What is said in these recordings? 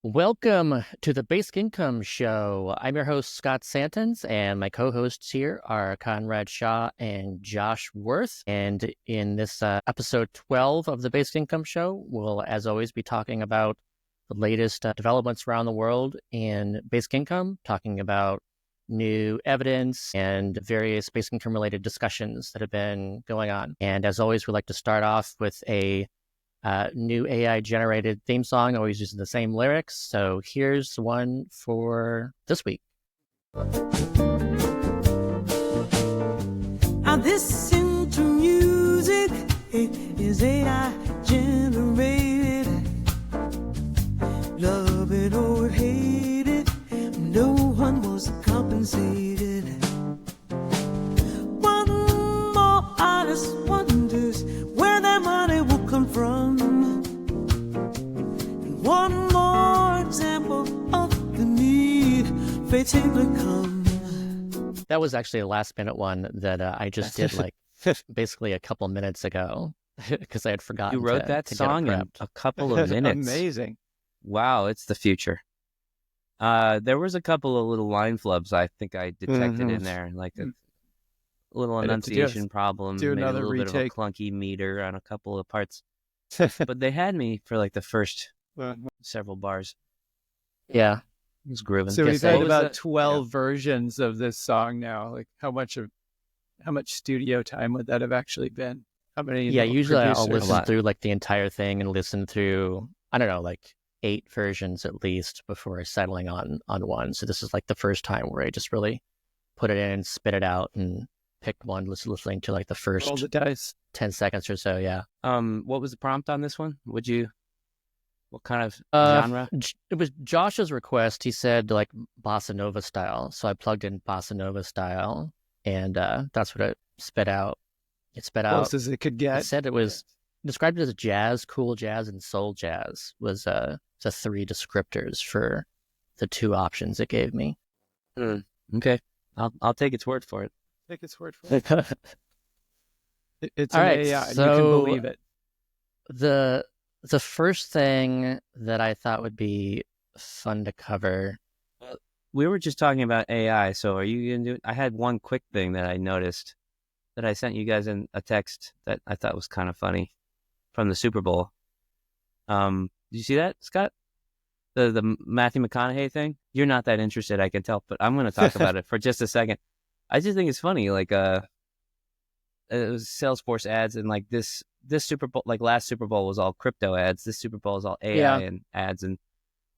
Welcome to the Basic Income Show. I'm your host, Scott Santons, and my co-hosts here are Conrad Shaw and Josh Worth. And in this episode 12 of the Basic Income Show, we'll, as always, be talking about the latest developments around the world in basic income, talking about new evidence and various basic income-related discussions that have been going on. And as always, we'd like to start off with a new AI-generated theme song, always using the same lyrics. So here's one for this week. I listen to music, it is AI-generated. Love it or hate it, no one was compensated. One more artist wonders where their money will come from. And one more example of the need fatally come. That was actually a last-minute one that I just did like basically a couple minutes ago because I had forgotten. You wrote that song in a couple of minutes. Amazing. Wow, it's the future. There was a couple of little line flubs I think I detected in there, like a little enunciation problem, maybe a little bit of a clunky meter on a couple of parts. But they had me for like the first several bars. Yeah. It was grooving. So we've had about 12 versions of this song now. Like how much studio time would that have actually been? How many? Yeah, usually I'll producers? listen through like the entire thing and listen through, I don't know, like 8 versions at least before settling on one. So this is like the first time where I just really put it in, spit it out, and picked one, listening to like the first Roll the dice. 10 seconds or so. Yeah. What was the prompt on this one? What kind of genre? It was Josh's request. He said like bossa nova style. So I plugged in bossa nova style, and that's what it spit out. It spit out. Close as it could get. It said it was described as jazz, cool jazz, and soul jazz was the 3 descriptors for the 2 options it gave me. Okay, I'll take its word for it. Take its word for it. It's All an right, AI. so you can believe it. The first thing that I thought would be fun to cover. We were just talking about AI, so are you going to do it? I had one quick thing that I noticed that I sent you guys in a text that I thought was kind of funny from the Super Bowl. Did you see that, Scott? The Matthew McConaughey thing? You're not that interested, I can tell, but I'm going to talk about it for just a second. I just think it's funny, like it was Salesforce ads, and like this Super Bowl, like last Super Bowl was all crypto ads. This Super Bowl is all AI and ads, and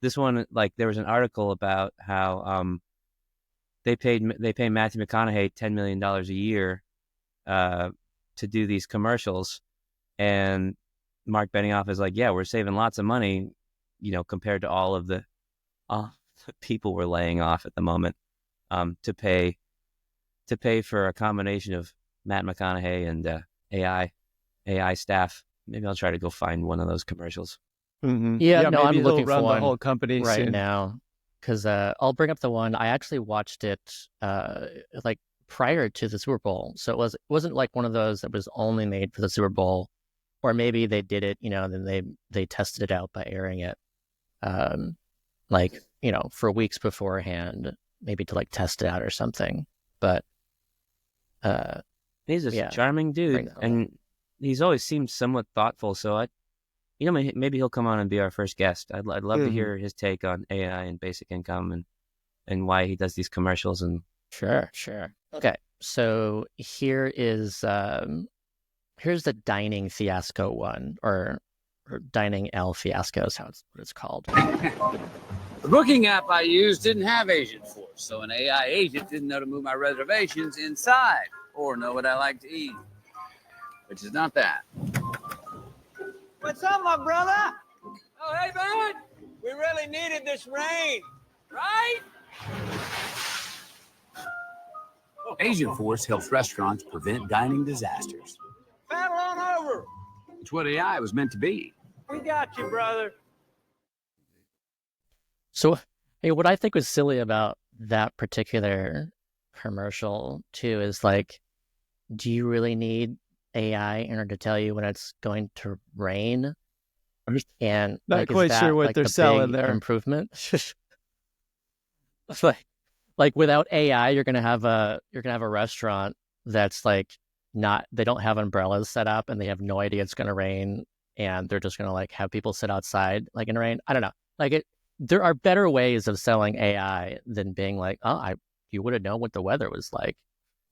this one, like there was an article about how they pay Matthew McConaughey $10 million a year to do these commercials, and Mark Benioff is like, yeah, we're saving lots of money, compared to all the people we're laying off at the moment, to pay for a combination of Matt McConaughey and AI staff. Maybe I'll try to go find one of those commercials. Mm-hmm. Yeah, no, I'm maybe looking run for one the whole company right soon. now because I'll bring up the one I actually watched it like prior to the Super Bowl, so it wasn't like one of those that was only made for the Super Bowl, or maybe they did it, then they tested it out by airing it, for weeks beforehand, maybe to like test it out or something. But he's a charming dude, and he's always seemed somewhat thoughtful. So maybe he'll come on and be our first guest. I'd love to hear his take on AI and basic income and why he does these commercials. And sure. Okay, so here's the dining fiasco one, or dining L fiasco is what it's called. The booking app I used didn't have Agent Force, so an AI agent didn't know to move my reservations inside or know what I like to eat, which is not that. What's up, my brother? Oh, hey, man, we really needed this rain, right? Agent Force helps restaurants prevent dining disasters. Paddle on over. It's what AI was meant to be. We got you, brother. So, what I think was silly about that particular commercial too is like, do you really need AI in order to tell you when it's going to rain? And Not like, is quite that sure what like they're the selling big there. improvement? It's like without AI, you're gonna have a restaurant that's like not, they don't have umbrellas set up and they have no idea it's gonna rain, and they're just gonna like have people sit outside like in rain. I don't know. Like there are better ways of selling AI than being like, you would have known what the weather was like.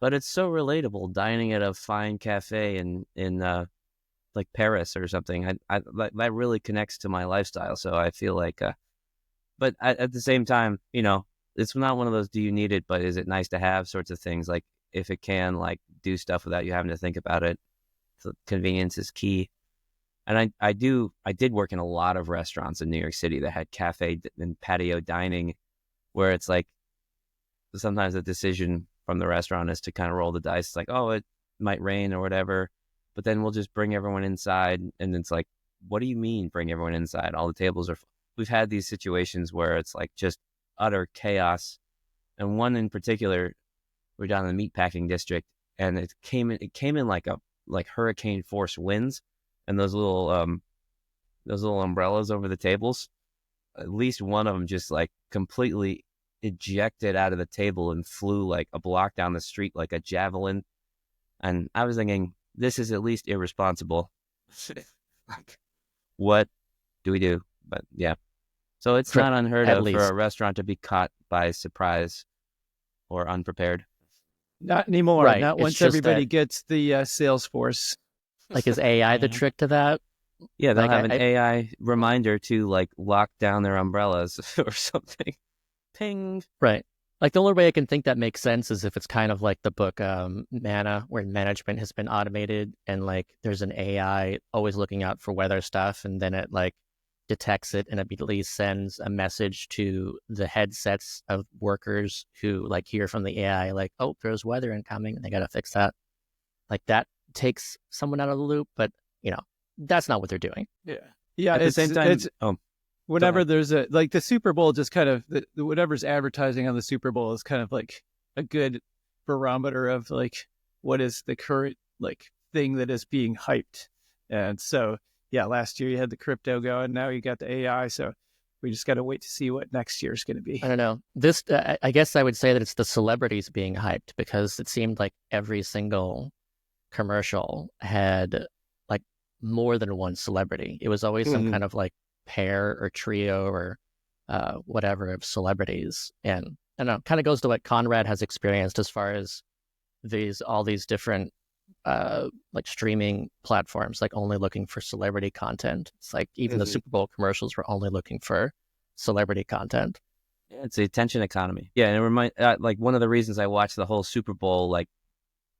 But it's so relatable, dining at a fine cafe in like Paris or something. That really connects to my lifestyle. So I feel like, but at the same time, it's not one of those "do you need it, but is it nice to have" sorts of things. Like if it can like do stuff without you having to think about it, so convenience is key. And I did work in a lot of restaurants in New York City that had cafe and patio dining, where it's like sometimes the decision from the restaurant is to kind of roll the dice. It's like, oh, it might rain or whatever, but then we'll just bring everyone inside. And it's like, what do you mean bring everyone inside? All the tables are full. We've had these situations where it's like just utter chaos. And one in particular, we're down in the meatpacking district, and it came in like hurricane force winds, and those little umbrellas over the tables. At least one of them just like completely ejected out of the table and flew like a block down the street like a javelin. And I was thinking, this is at least irresponsible. Like, what do we do? But yeah. So it's not unheard of for a restaurant to be caught by surprise or unprepared. Not anymore. Right. Not It's once just everybody that, gets the Salesforce. like, is AI the trick to that? Yeah, they'll Like, have an AI reminder to like lock down their umbrellas or something. Ping. Right. Like the only way I can think that makes sense is if it's kind of like the book Mana, where management has been automated and like there's an AI always looking out for weather stuff, and then it like detects it and immediately sends a message to the headsets of workers who like hear from the AI like, oh, there's weather incoming and they got to fix that. Like that takes someone out of the loop, but that's not what they're doing. Yeah. Yeah. At the same time, whenever there's like the Super Bowl, just kind of whatever's advertising on the Super Bowl is kind of like a good barometer of like what is the current like thing that is being hyped. And so, yeah, last year you had the crypto going, now you got the AI. So we just got to wait to see what next year is going to be. I don't know. This, I guess I would say that it's the celebrities being hyped, because it seemed like every single commercial had like more than one celebrity. It was always some kind of like pair or trio or whatever of celebrities. And I don't know, kind of goes to what Conrad has experienced as far as all these different like streaming platforms, like only looking for celebrity content. It's like even the Super Bowl commercials were only looking for celebrity content. Yeah, it's the attention economy. Yeah, and it remind like one of the reasons I watch the whole Super Bowl, like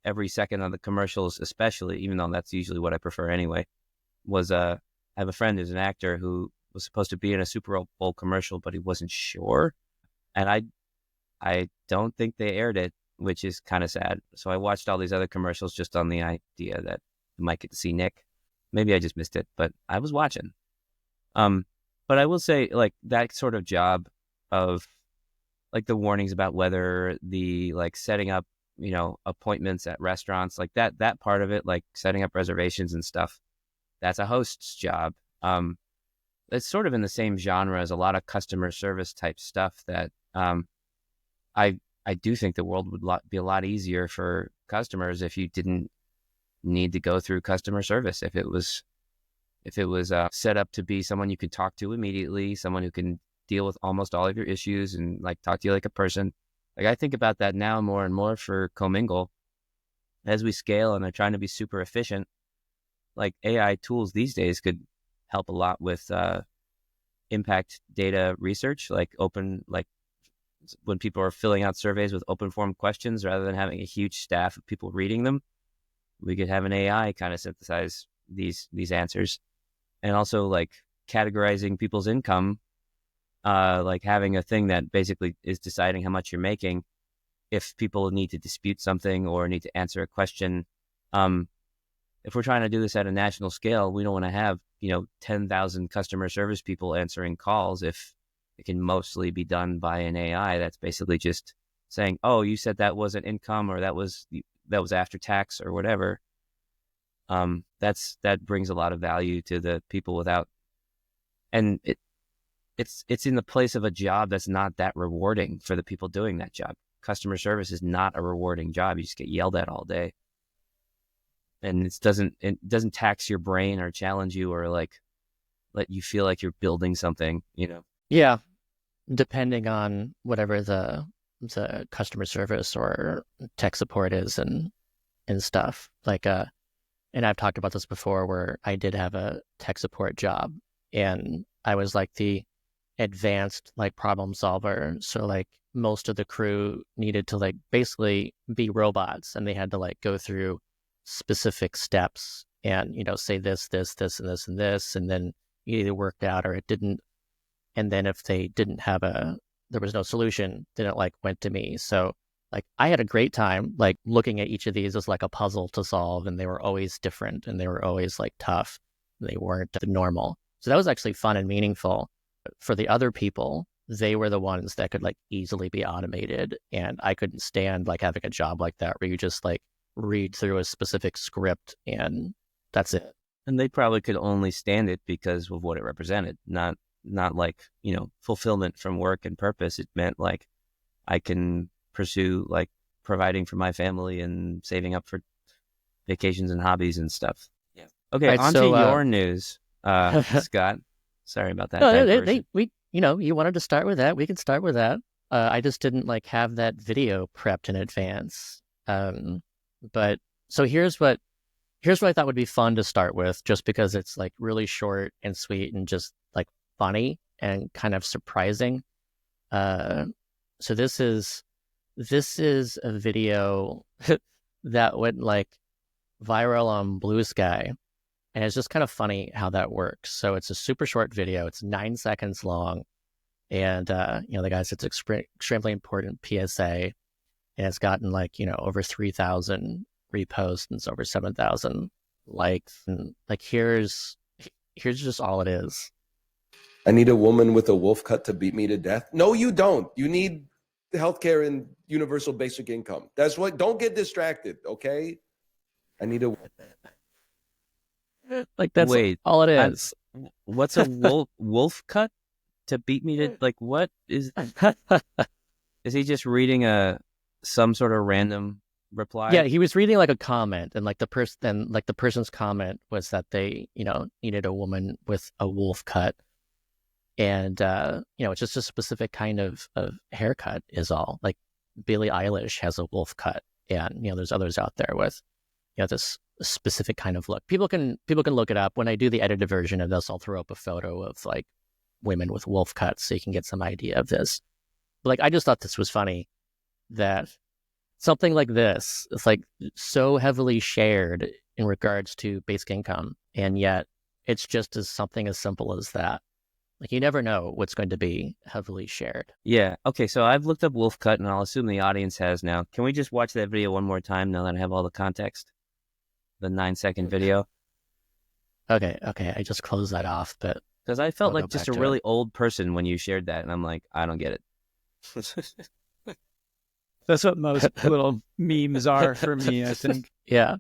every second of the commercials, especially, even though that's usually what I prefer anyway, was I have a friend who's an actor who was supposed to be in a Super Bowl commercial, but he wasn't sure, and I don't think they aired it, which is kind of sad. So I watched all these other commercials just on the idea that I might get to see Nick. Maybe I just missed it, but I was watching. But I will say, like, that sort of job of like the warnings about weather, the like setting up, appointments at restaurants, like that part of it, like setting up reservations and stuff, that's a host's job. It's sort of in the same genre as a lot of customer service type stuff that I do think the world would be a lot easier for customers if you didn't need to go through customer service. If it was set up to be someone you could talk to immediately, someone who can deal with almost all of your issues and like talk to you like a person. Like I think about that now more and more for Commingle as we scale and are trying to be super efficient. Like AI tools these days could help a lot with impact data research, like when people are filling out surveys with open form questions, rather than having a huge staff of people reading them, we could have an AI kind of synthesize these answers. And also like categorizing people's income, like having a thing that basically is deciding how much you're making if people need to dispute something or need to answer a question. If we're trying to do this at a national scale, we don't want to have 10,000 customer service people answering calls if it can mostly be done by an AI that's basically just saying, oh, you said that wasn't income, or that was after tax or whatever. That brings a lot of value to the people without and it's in the place of a job that's not that rewarding for the people doing that job. Customer service is not a rewarding job. You just get yelled at all day, and it doesn't tax your brain or challenge you or like let you feel like you're building something, you know. Yeah, depending on whatever the customer service or tech support is and stuff. Like and I've talked about this before where I did have a tech support job and I was like the advanced like problem solver. So like most of the crew needed to like basically be robots and they had to like go through specific steps and, you know, say this, and this, and this, and then it either worked out or it didn't. And then if they didn't have there was no solution, then it like went to me. So like I had a great time like looking at each of these as like a puzzle to solve, and they were always different and they were always like tough. They weren't normal. So that was actually fun and meaningful. For the other people, they were the ones that could like easily be automated, and I couldn't stand like having a job like that where you just like read through a specific script and that's it. And they probably could only stand it because of what it represented, not like, you know, fulfillment from work and purpose. It meant like I can pursue like providing for my family and saving up for vacations and hobbies and stuff. Yeah. Okay, Right, on so, to your news, Scott. Sorry about that. No, we you know, you wanted to start with that. We can start with that. I just didn't like have that video prepped in advance. But so here's what I thought would be fun to start with, just because it's like really short and sweet and just like funny and kind of surprising. So this is a video that went like viral on Blue Sky. And it's just kind of funny how that works. So it's a super short video. It's 9 seconds long. And, you know, the guy says it's extremely important PSA. And it's gotten like, you know, over 3,000 reposts and it's over 7,000 likes. And like, here's just all it is. I need a woman with a wolf cut to beat me to death. No, you don't. You need healthcare and universal basic income. That's what, don't get distracted. Okay. I need a Like that's all it is. What's a wolf cut to beat me to like? What is? Is he just reading some sort of random reply? Yeah, he was reading like a comment, and like the person's comment was that they, you know, needed a woman with a wolf cut, and you know, it's just a specific kind of haircut is all. Like Billie Eilish has a wolf cut, and you know, there's others out there with, you know, this specific kind of look. People can look it up. When I do the edited version of this, I'll throw up a photo of like women with wolf cuts so you can get some idea of this. But like I just thought this was funny that something like this is like so heavily shared in regards to basic income, and yet it's just as something as simple as that. Like you never know what's going to be heavily shared. Yeah. Okay, so I've looked up wolf cut and I'll assume the audience has now. Can we just watch that video one more time now that I have all the context? The 9-second video. Okay. I just closed that off, but because I felt I'll like go just back a to really it. old person when you shared that, and I'm like, I don't get it. That's what most little memes are for me, I think. Yeah.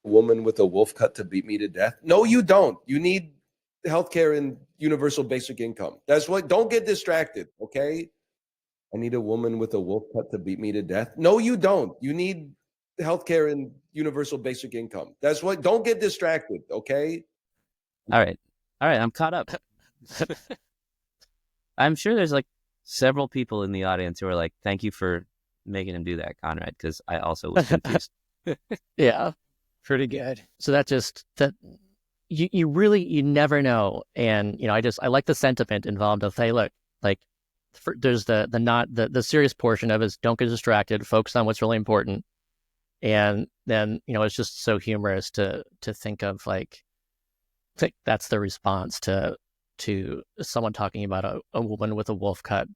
woman with a wolf cut to beat me to death. No, you don't. You need healthcare and universal basic income. That's what, don't get distracted. Okay. I need a woman with a wolf cut to beat me to death. No, you don't. You need healthcare and universal basic income. That's what, don't get distracted. Okay. All right. I'm caught up. I'm sure there's like several people in the audience who are like, thank you for making him do that, Conrad, because I also was confused. Yeah. Pretty good. So that you really, you never know. And, you know, I like the sentiment involved of, hey, look, like there's the serious portion of it is don't get distracted, focus on what's really important. And then, you know, it's just so humorous to think of like that's the response to someone talking about a woman with a wolf cut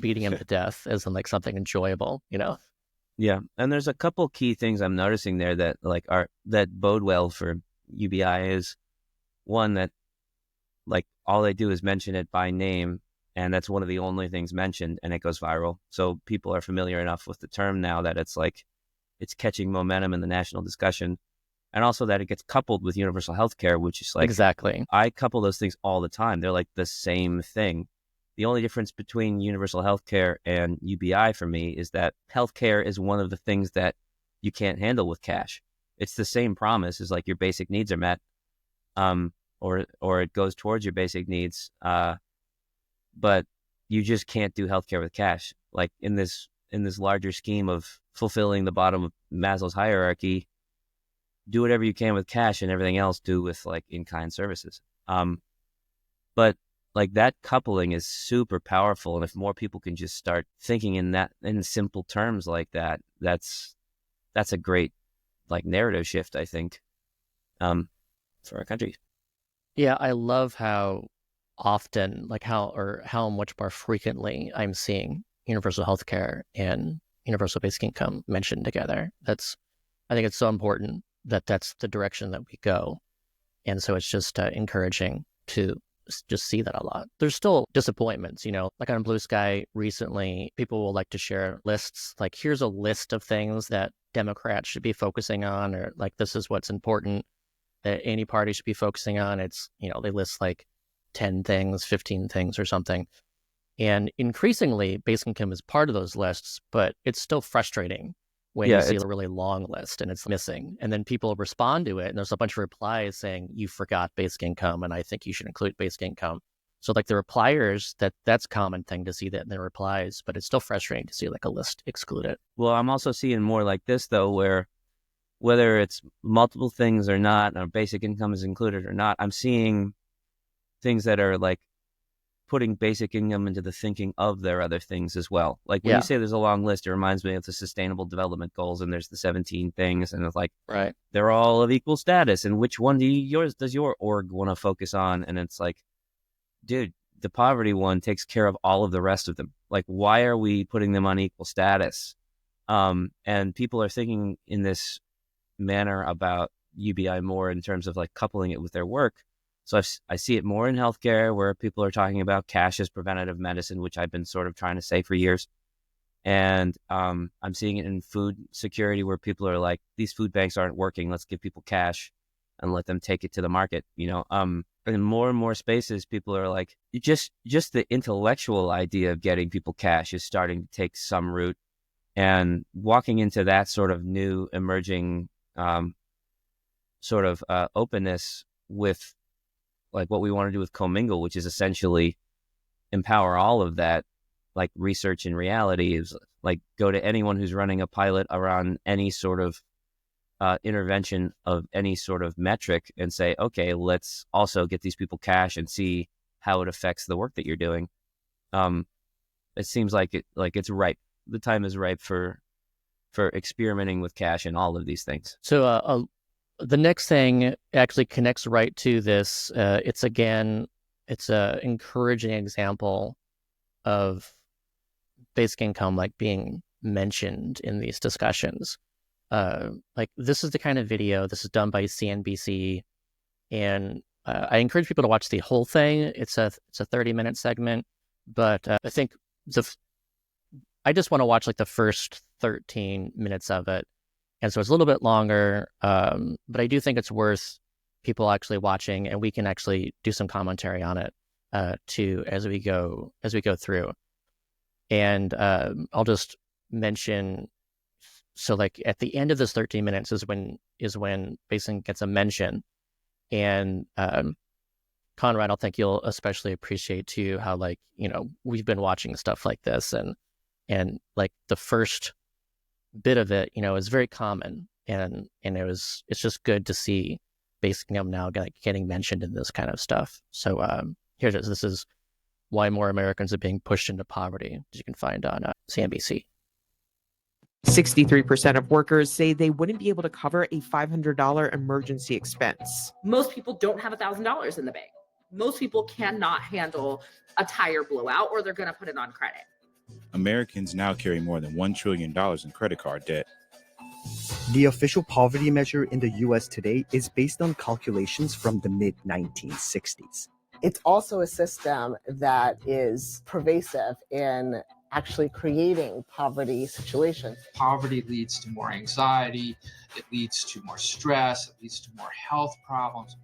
beating him to death as in like something enjoyable, you know? Yeah. And there's a couple key things I'm noticing there that that bode well for UBI is one, that like all they do is mention it by name, and that's one of the only things mentioned, and it goes viral. So people are familiar enough with the term now that it's like, it's catching momentum in the national discussion. and also that it gets coupled with universal health care, which is like, Exactly. I couple those things all the time. They're like the same thing. The only difference between universal health care and UBI for me is that healthcare is one of the things that you can't handle with cash. It's the same promise as like your basic needs are met, or it goes towards your basic needs, but you just can't do healthcare with cash. Like in this larger scheme of fulfilling the bottom of Maslow's hierarchy, do whatever you can with cash, and everything else do with like in-kind services. But like that coupling is super powerful, and if more people can just start thinking in simple terms like that, that's a great like narrative shift, I think, for our country. Yeah, I love how often, like how much more frequently I'm seeing universal health care and universal basic income mentioned together. I think it's so important that that's the direction that we go. And so it's just encouraging to just see that a lot. There's still disappointments, like on Blue Sky recently, people will like to share lists, like here's a list of things that Democrats should be focusing on, or like this is what's important that any party should be focusing on. It's, they list like 10 things, 15 things or something. And increasingly, basic income is part of those lists, but it's still frustrating when you see a really long list and it's missing. And then people respond to it, and there's a bunch of replies saying, you forgot basic income, and I think you should include basic income. So like the repliers, that's a common thing to see that in their replies, but it's still frustrating to see like a list exclude it. Well, I'm also seeing more like this, though, where whether it's multiple things or not, or basic income is included or not, I'm seeing things that are like putting basic income into the thinking of their other things as well. Like when you say there's a long list, it reminds me of the Sustainable Development Goals, and there's the 17 things, and it's like, right, they're all of equal status, and which one does your org want to focus on? And it's like, dude, the poverty one takes care of all of the rest of them. Like, why are we putting them on equal status? And people are thinking in this manner about UBI more in terms of like coupling it with their work. So I see it more in healthcare, where people are talking about cash as preventative medicine, which I've been sort of trying to say for years. And I'm seeing it in food security, where people are like, these food banks aren't working. Let's give people cash and let them take it to the market. In more and more spaces, people are like, just the intellectual idea of getting people cash is starting to take some root, and walking into that sort of new emerging openness with like what we want to do with Commingle, which is essentially empower all of that, like research in reality, is like go to anyone who's running a pilot around any sort of intervention of any sort of metric and say, okay, let's also get these people cash and see how it affects the work that you're doing. It seems like it's ripe. The time is ripe for experimenting with cash and all of these things. So the next thing actually connects right to this. It's a encouraging example of basic income like being mentioned in these discussions. Like this is the kind of video, this is done by CNBC, and I encourage people to watch the whole thing. It's a 30-minute segment, but I think I just want to watch like the first 13 minutes of it. And so it's a little bit longer, but I do think it's worth people actually watching, and we can actually do some commentary on it too as we go through. And I'll just mention, so like at the end of this 13 minutes is when Basin gets a mention, and Conrad, I think you'll especially appreciate too how like we've been watching stuff like this, and like the first bit of it, is very common, and it's just good to see basic income now getting mentioned in this kind of stuff. So here it is. This is why more Americans are being pushed into poverty, as you can find on CNBC. 63% of workers say they wouldn't be able to cover a $500 emergency expense. Most people don't have $1,000 in the bank. Most people cannot handle a tire blowout, or they're going to put it on credit. Americans now carry more than $1 trillion in credit card debt. The official poverty measure in the U.S. today is based on calculations from the mid-1960s. It's also a system that is pervasive in actually creating poverty situations. Poverty leads to more anxiety, it leads to more stress, it leads to more health problems.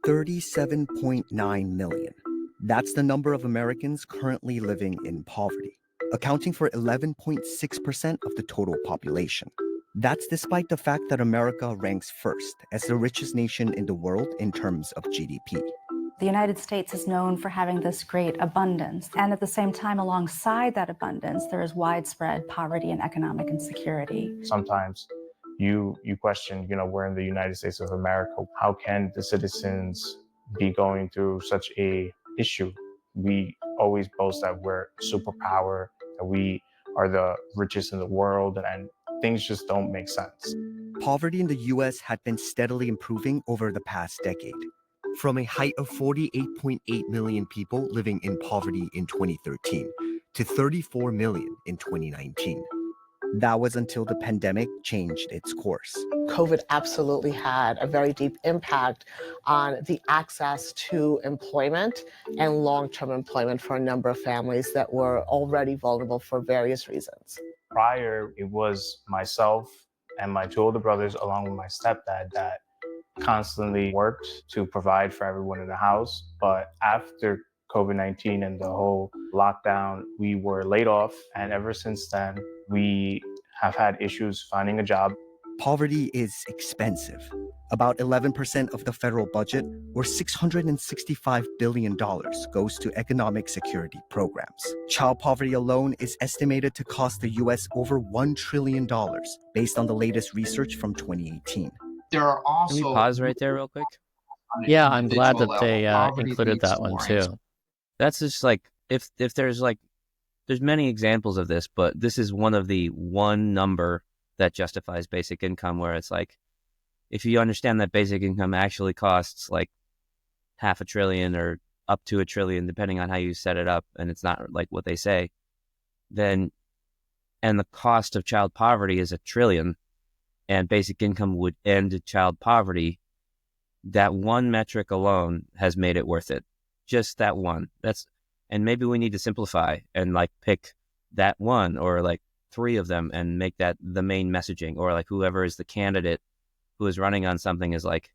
37.9 million. That's the number of Americans currently living in poverty, accounting for 11.6% of the total population. That's despite the fact that America ranks first as the richest nation in the world in terms of GDP. The United States is known for having this great abundance, and at the same time, alongside that abundance, there is widespread poverty and economic insecurity. Sometimes you question, we're in the United States of America. How can the citizens be going through such a issue? We always boast that we're a superpower, that we are the richest in the world, and things just don't make sense. Poverty in the U.S. had been steadily improving over the past decade. From a height of 48.8 million people living in poverty in 2013 to 34 million in 2019. That was until the pandemic changed its course. COVID absolutely had a very deep impact on the access to employment and long-term employment for a number of families that were already vulnerable for various reasons. Prior, it was myself and my two older brothers, along with my stepdad, that constantly worked to provide for everyone in the house. But after COVID-19 and the whole lockdown, we were laid off. And ever since then, we have had issues finding a job. Poverty is expensive. About 11% of the federal budget, or $665 billion, goes to economic security programs. Child poverty alone is estimated to cost the U.S. over $1 trillion, based on the latest research from 2018. There are also... Can we pause right there real quick? Yeah, I'm glad that they included that one too. That's just like, if there's many examples of this, but this is one of the one number that justifies basic income, where it's like, if you understand that basic income actually costs like $500 billion or up to $1 trillion, depending on how you set it up, and it's not like what they say, then, and the cost of child poverty is $1 trillion, and basic income would end child poverty, that one metric alone has made it worth it. Just that one. And maybe we need to simplify and like pick that one or like 3 of them and make that the main messaging, or like whoever is the candidate who is running on something is like,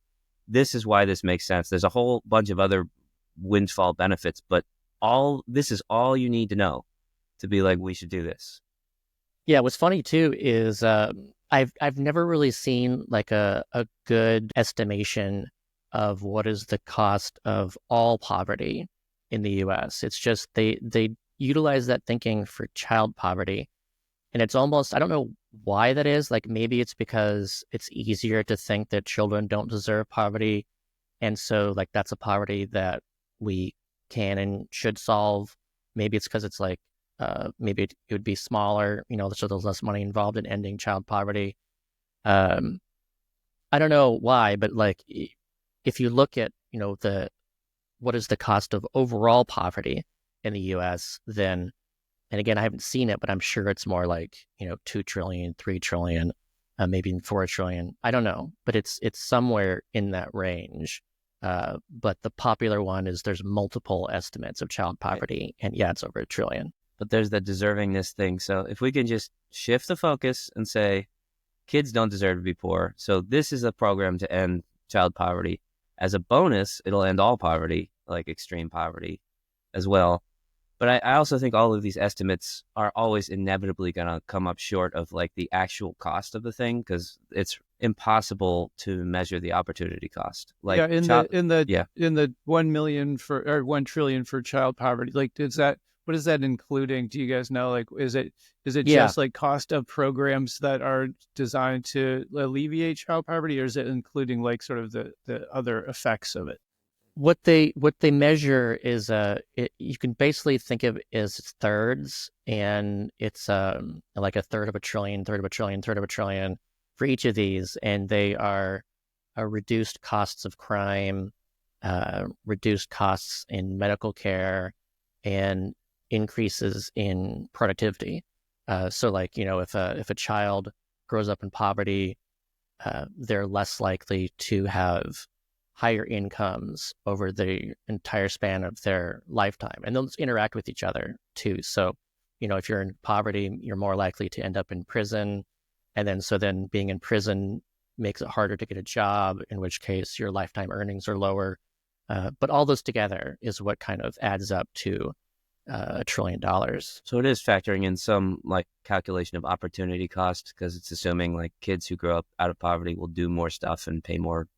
this is why this makes sense. There's a whole bunch of other windfall benefits, but this is all you need to know to be like, we should do this. Yeah, what's funny too is I've never really seen like a good estimation of what is the cost of all poverty in the U.S. It's just they utilize that thinking for child poverty. And it's almost, I don't know why that is. Like maybe it's because it's easier to think that children don't deserve poverty. And so like that's a poverty that we can and should solve. Maybe it's because it's like, maybe it would be smaller, so there's less money involved in ending child poverty. I don't know why, but like if you look at, what is the cost of overall poverty in the U.S., then, and again, I haven't seen it, but I'm sure it's more like, 2 trillion, 3 trillion, maybe 4 trillion. I don't know, but it's somewhere in that range. But the popular one is there's multiple estimates of child poverty, and yeah, it's over $1 trillion. But there's that deservingness thing. So if we can just shift the focus and say, kids don't deserve to be poor, so this is a program to end child poverty. As a bonus, it'll end all poverty, like extreme poverty as well. But I also think all of these estimates are always inevitably going to come up short of like the actual cost of the thing, because it's impossible to measure the opportunity cost. Like in the 1 million or 1 trillion for child poverty, like what is that including? Do you guys know? Like, is it just like cost of programs that are designed to alleviate child poverty, or is it including like sort of the other effects of it? What they measure is you can basically think of it as thirds, and it's like a third of $1 trillion, third of $1 trillion, third of $1 trillion for each of these, and they are reduced costs of crime, reduced costs in medical care, and increases in productivity. So like, if a child grows up in poverty, they're less likely to have higher incomes over the entire span of their lifetime. And those interact with each other too. So, if you're in poverty, you're more likely to end up in prison. And then being in prison makes it harder to get a job, in which case your lifetime earnings are lower. But all those together is what kind of adds up to $1 trillion. So it is factoring in some like calculation of opportunity cost, because it's assuming like kids who grow up out of poverty will do more stuff and pay more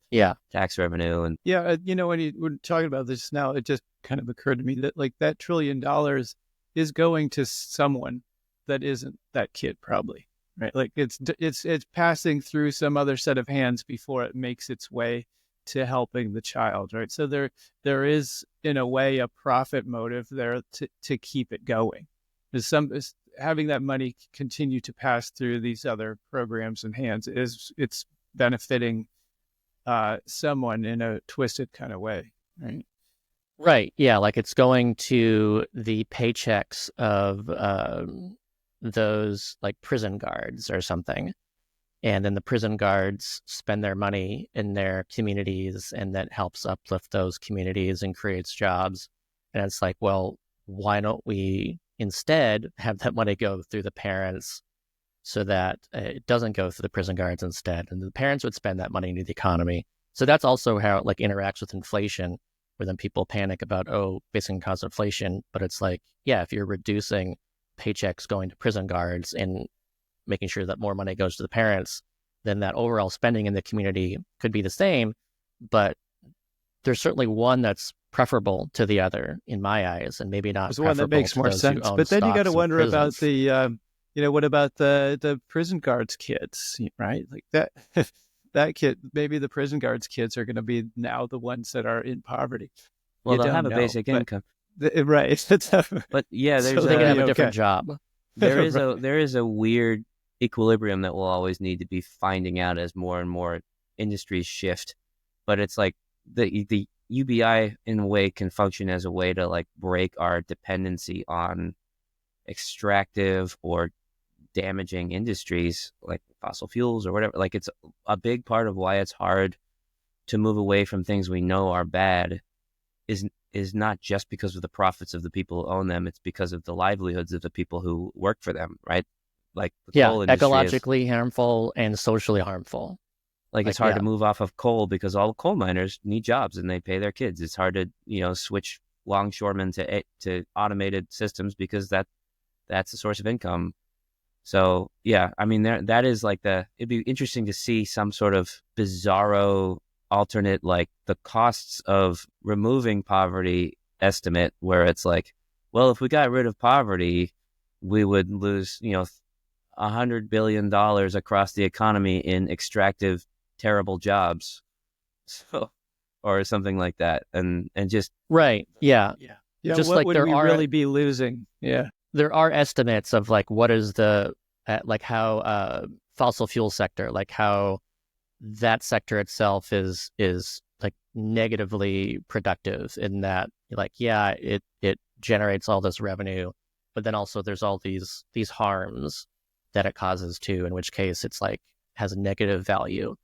tax revenue. And when you were talking about this now, it just kind of occurred to me that like that $1 trillion is going to someone that isn't that kid, probably, right? Like it's passing through some other set of hands before it makes its way to helping the child, right? So there is, in a way, a profit motive there to keep it going. There's having that money continue to pass through these other programs and hands it's benefiting someone in a twisted kind of way, right? Right. Yeah. Like it's going to the paychecks of those like prison guards or something. And then the prison guards spend their money in their communities, and that helps uplift those communities and creates jobs. And it's like, well, why don't we instead have that money go through the parents so that it doesn't go through the prison guards instead? And the parents would spend that money into the economy. So that's also how it like interacts with inflation, where then people panic about, basic income cost inflation. But it's like, yeah, if you're reducing paychecks going to prison guards and making sure that more money goes to the parents, then that overall spending in the community could be the same, but there's certainly one that's preferable to the other in my eyes, and maybe not. There's one that makes more sense. But then you got to wonder about the, what about the prison guards' kids, right? Like that kid, maybe the prison guards' kids are going to be now the ones that are in poverty. Well, they'll have a basic income, right? But yeah, so they can have a different job. There is a weird equilibrium that we'll always need to be finding out as more and more industries shift. But it's like the UBI in a way can function as a way to like break our dependency on extractive or damaging industries like fossil fuels or whatever. Like it's a big part of why it's hard to move away from things we know are bad is not just because of the profits of the people who own them. It's because of the livelihoods of the people who work for them, right? Like the coal industry ecologically harmful and socially harmful. Like it's hard to move off of coal because all coal miners need jobs and they pay their kids. It's hard to switch longshoremen to automated systems because that's a source of income. So yeah, I mean that is like it'd be interesting to see some sort of bizarro alternate, like the costs of removing poverty estimate, where it's like, well, if we got rid of poverty, we would lose $100 billion across the economy in extractive, terrible jobs, or something like that, and just right, yeah. Just what like would we really be losing? Yeah, there are estimates of like what is the like how fossil fuel sector, like how that sector itself is like negatively productive in that, like, yeah, it generates all this revenue, but then also there's all these harms that it causes too, in which case it's like has a negative value.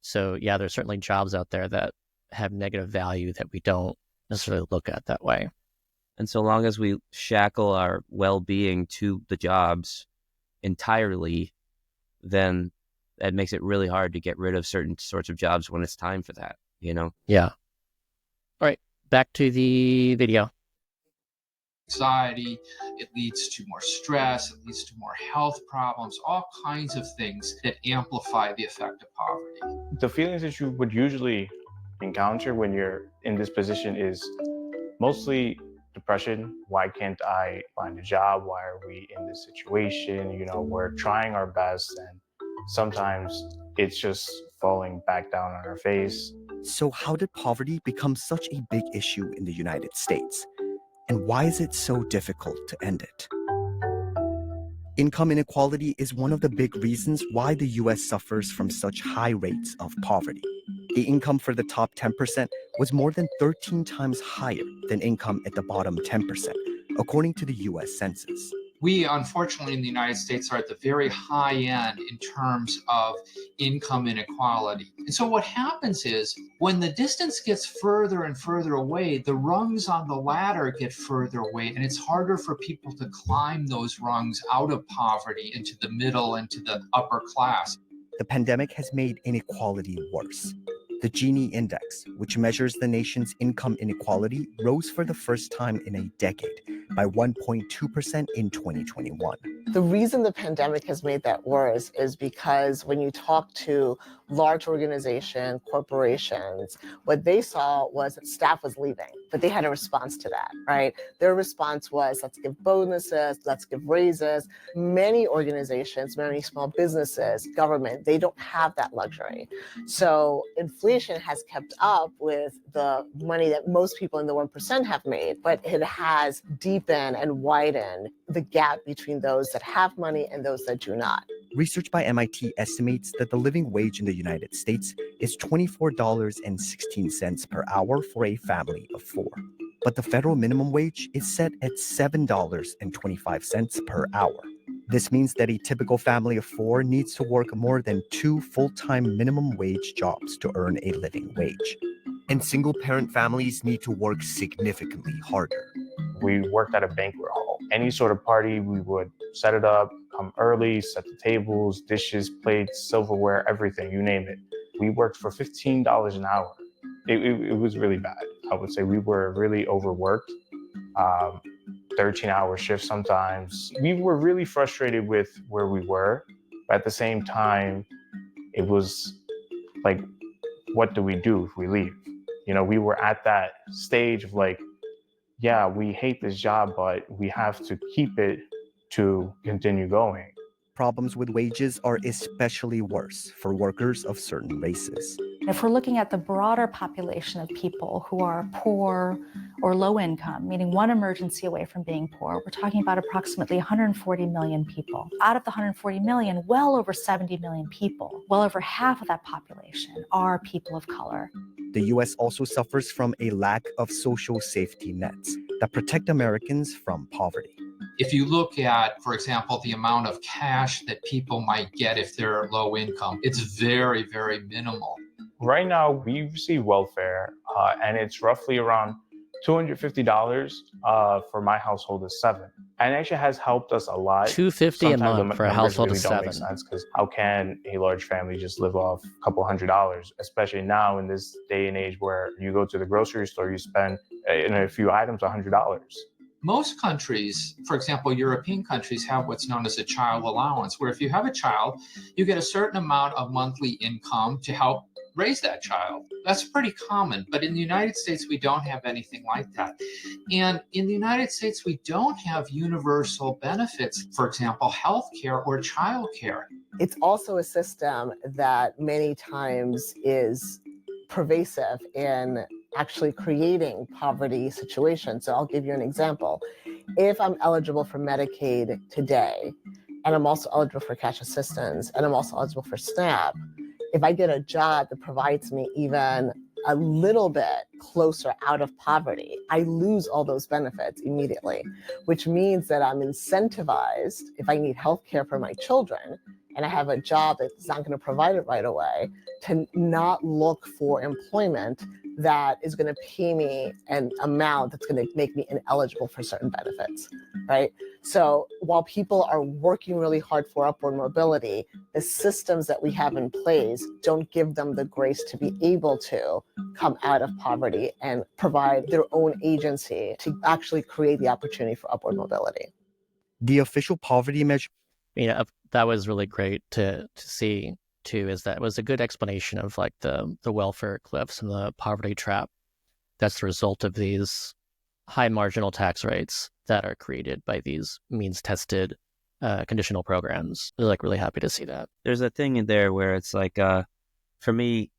So yeah, there's certainly jobs out there that have negative value that we don't necessarily look at that way. And so long as we shackle our well-being to the jobs entirely, then that makes it really hard to get rid of certain sorts of jobs when it's time for that, Yeah. All right, back to the video. Anxiety, it leads to more stress, it leads to more health problems, all kinds of things that amplify the effect of poverty. The feelings that you would usually encounter when you're in this position is mostly depression. Why can't I find a job? Why are we in this situation? We're trying our best, and sometimes it's just falling back down on our face. So how did poverty become such a big issue in the United States? And why is it so difficult to end it? Income inequality is one of the big reasons why the US suffers from such high rates of poverty. The income for the top 10% was more than 13 times higher than income at the bottom 10%, according to the US Census. We, unfortunately, in the United States are at the very high end in terms of income inequality. And so what happens is when the distance gets further and further away, the rungs on the ladder get further away, and it's harder for people to climb those rungs out of poverty into the middle and to the upper class. The pandemic has made inequality worse. The Gini index, which measures the nation's income inequality, rose for the first time in a decade by 1.2% in 2021. The reason the pandemic has made that worse is because when you talk to large organizations, corporations, what they saw was that staff was leaving, but they had a response to that, right? Their response was, let's give bonuses, let's give raises. Many organizations, many small businesses, government, they don't have that luxury. So inflation has kept up with the money that most people in the 1% have made, but it has deepened and widened the gap between those that have money and those that do not. Research by MIT estimates that the living wage in the United States is $24.16 per hour for a family of four. But the federal minimum wage is set at $7.25 per hour. This means that a typical family of four needs to work more than 2 full-time minimum wage jobs to earn a living wage. And single-parent families need to work significantly harder. We worked at a banquet hall. Any sort of party, we would set it up, come early, set the tables, dishes, plates, silverware, everything, you name it. We worked for $15 an hour. It was really bad. I would say we were really overworked, 13-hour shifts sometimes. We were really frustrated with where we were, but at the same time, it was like, what do we do if we leave? You know, we were at that stage of like, yeah, we hate this job, but we have to keep it to continue going. Problems with wages are especially worse for workers of certain races. If we're looking at the broader population of people who are poor or low income, meaning one emergency away from being poor, we're talking about approximately 140 million people. Out of the 140 million, well over 70 million people, well over half of that population are people of color. The U.S. also suffers from a lack of social safety nets that protect Americans from poverty. If you look at, for example, the amount of cash that people might get if they're low income, it's very, very minimal. Right now, we receive welfare, and it's roughly around $250 for my household of 7. And it actually has helped us a lot. $250 a month for a household really of don't 7. make sense, because how can a large family just live off a couple $100s, especially now in this day and age where you go to the grocery store, you spend in a few items $100. Most countries, for example, European countries, have what's known as a child allowance, where if you have a child, you get a certain amount of monthly income to help raise that child. That's pretty common, but in the United States, we don't have anything like that. And in the United States, we don't have universal benefits, for example, healthcare or childcare. It's also a system that many times is pervasive in actually creating poverty situations. So I'll give you an example. If I'm eligible for Medicaid today, and I'm also eligible for cash assistance, and I'm also eligible for SNAP, if I get a job that provides me even a little bit closer out of poverty, I lose all those benefits immediately, which means that I'm incentivized, if I need healthcare for my children, and I have a job that's not going to provide it right away, to not look for employment that is going to pay me an amount that's going to make me ineligible for certain benefits, right? So while people are working really hard for upward mobility, the systems that we have in place don't give them the grace to be able to come out of poverty and provide their own agency to actually create the opportunity for upward mobility. The official poverty measure. Yeah, that was really great to see too, is that it was a good explanation of like the welfare cliffs and the poverty trap that's the result of these high marginal tax rates that are created by these means tested conditional programs. We're like really happy to see that. There's a thing in there where it's like, for me,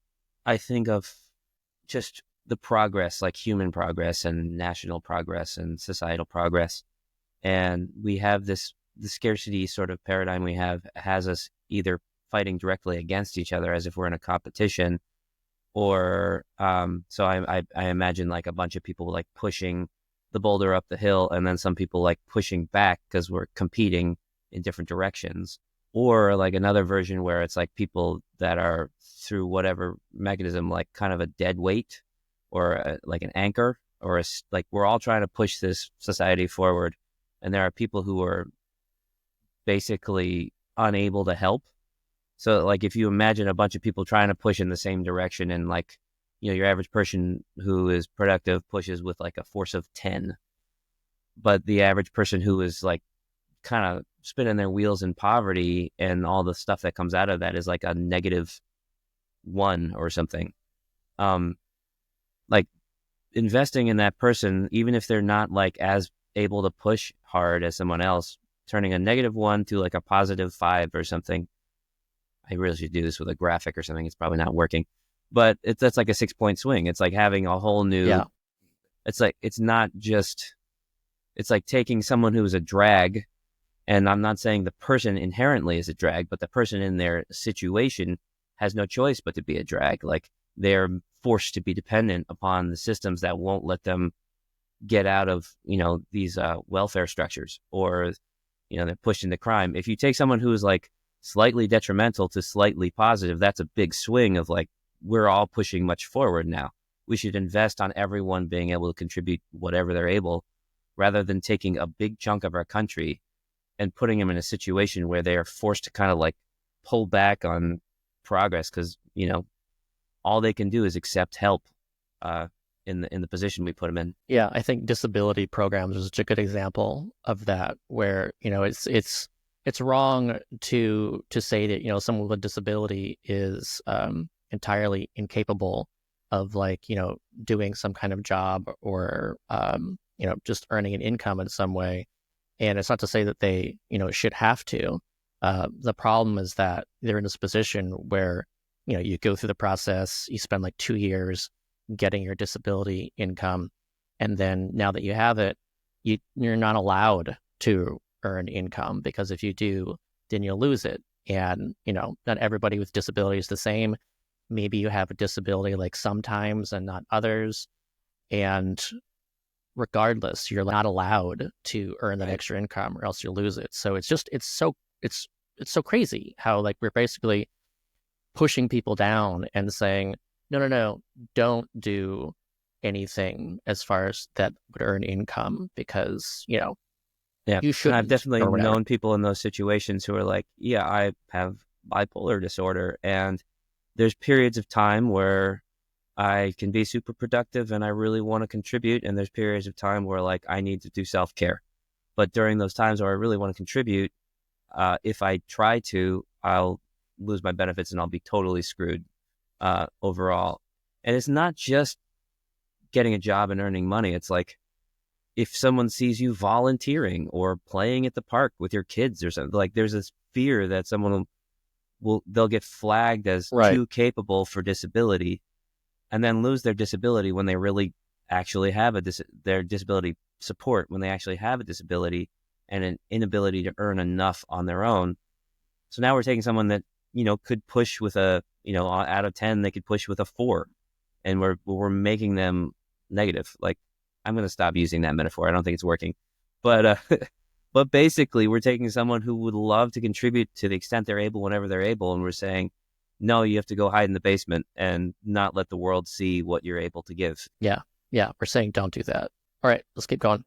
I think of just the progress, like human progress and national progress and societal progress. And we have the scarcity sort of paradigm we have has us either fighting directly against each other as if we're in a competition, or so I imagine like a bunch of people like pushing the boulder up the hill, and then some people like pushing back because we're competing in different directions. Or like another version where it's like people that are through whatever mechanism, like kind of a dead weight or like an anchor, or like we're all trying to push this society forward. And there are people who are basically unable to help. So like if you imagine a bunch of people trying to push in the same direction, and like, you know, your average person who is productive pushes with like a force of 10, but the average person who is like kind of spinning their wheels in poverty and all the stuff that comes out of that is like a -1 or something. Like investing in that person, even if they're not like as able to push hard as someone else, turning a -1 to like a +5 or something. I really should do this with a graphic or something. It's probably not working, but that's like a 6-point swing. It's like having a whole new, it's like, it's not just, it's like taking someone who is a drag, and I'm not saying the person inherently is a drag, but the person in their situation has no choice but to be a drag. Like they're forced to be dependent upon the systems that won't let them get out of, you know, these welfare structures, or, you know, they're pushed into crime. If you take someone who is like slightly detrimental to slightly positive, that's a big swing of like, we're all pushing much forward now. We should invest on everyone being able to contribute whatever they're able, rather than taking a big chunk of our country and putting them in a situation where they are forced to kind of like pull back on progress because, you know, all they can do is accept help in the position we put them in. Yeah, I think disability programs is such a good example of that, where, you know, it's wrong to say that, you know, someone with a disability is entirely incapable of, like, you know, doing some kind of job or you know, just earning an income in some way. And it's not to say that they, you know, should have to. The problem is that they're in this position where, you know, you go through the process, you spend like 2 years getting your disability income, and then now that you have it, you're not allowed to earn income, because if you do, then you'll lose it. And, you know, not everybody with disability is the same. Maybe you have a disability like sometimes and not others. And regardless, you're not allowed to earn that extra income, or else you'll lose it. So it's so crazy how, like, we're basically pushing people down and saying, no, don't do anything as far as that would earn income, because, you know, yeah, you should. I've definitely known people in those situations who are like, yeah, I have bipolar disorder, and there's periods of time where I can be super productive and I really want to contribute, and there's periods of time where like I need to do self-care. But during those times where I really want to contribute, if I try to, I'll lose my benefits and I'll be totally screwed overall. And it's not just getting a job and earning money. It's like if someone sees you volunteering or playing at the park with your kids or something, like there's this fear that someone they'll get flagged as too capable for disability, and then lose their disability when they really actually have their disability support, when they actually have a disability and an inability to earn enough on their own. So now we're taking someone that, you know, could push with a, you know, out of 10, they could push with a 4, and we're making them negative. Like, I'm going to stop using that metaphor. I don't think it's working. But but basically, we're taking someone who would love to contribute to the extent they're able, whenever they're able, and we're saying, no, you have to go hide in the basement and not let the world see what you're able to give. Yeah, we're saying don't do that. All right, let's keep going.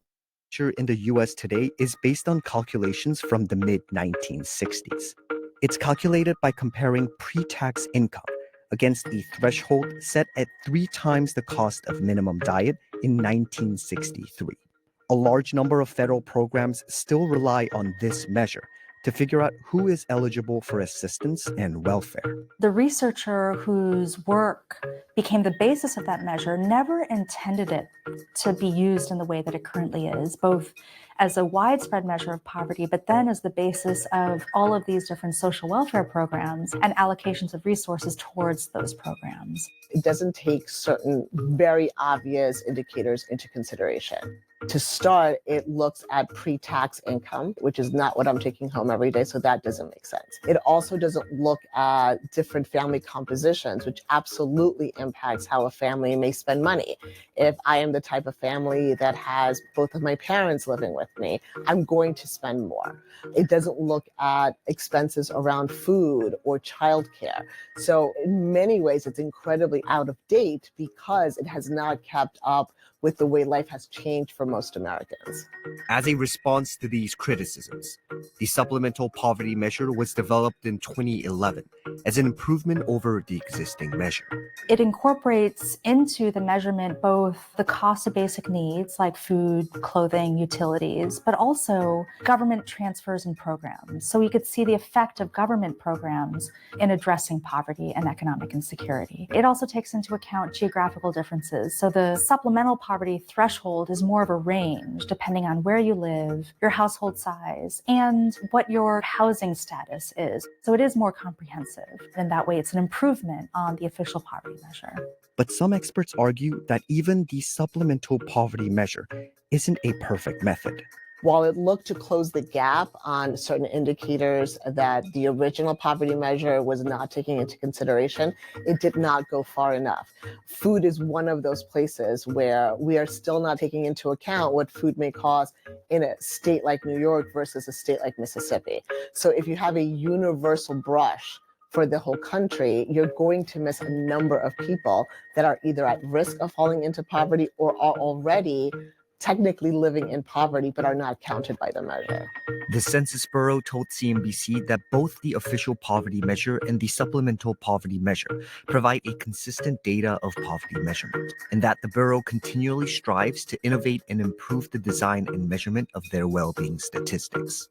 In the US today is based on calculations from the mid-1960s. It's calculated by comparing pre-tax income against a threshold set at 3 times the cost of minimum diet in 1963. A large number of federal programs still rely on this measure to figure out who is eligible for assistance and welfare. The researcher whose work became the basis of that measure never intended it to be used in the way that it currently is, both as a widespread measure of poverty, but then as the basis of all of these different social welfare programs and allocations of resources towards those programs. It doesn't take certain very obvious indicators into consideration. To start, it looks at pre-tax income, which is not what I'm taking home every day, so that doesn't make sense. It also doesn't look at different family compositions, which absolutely impacts how a family may spend money. If I am the type of family that has both of my parents living with me, I'm going to spend more. It doesn't look at expenses around food or childcare. So in many ways, it's incredibly out of date because it has not kept up with the way life has changed for most Americans. As a response to these criticisms, the Supplemental Poverty Measure was developed in 2011 as an improvement over the existing measure. It incorporates into the measurement both the cost of basic needs like food, clothing, utilities, but also government transfers and programs. So we could see the effect of government programs in addressing poverty and economic insecurity. It also takes into account geographical differences. So the supplemental poverty threshold is more of a range depending on where you live, your household size, and what your housing status is. So it is more comprehensive. And that way it's an improvement on the official poverty measure. But some experts argue that even the Supplemental Poverty Measure isn't a perfect method. While it looked to close the gap on certain indicators that the original poverty measure was not taking into consideration, it did not go far enough. Food is one of those places where we are still not taking into account what food may cost in a state like New York versus a state like Mississippi. So if you have a universal brush for the whole country, you're going to miss a number of people that are either at risk of falling into poverty or are already technically living in poverty but are not counted by the measure. The Census Bureau told CNBC that both the official poverty measure and the supplemental poverty measure provide a consistent data of poverty measurement, and that the Bureau continually strives to innovate and improve the design and measurement of their well-being statistics.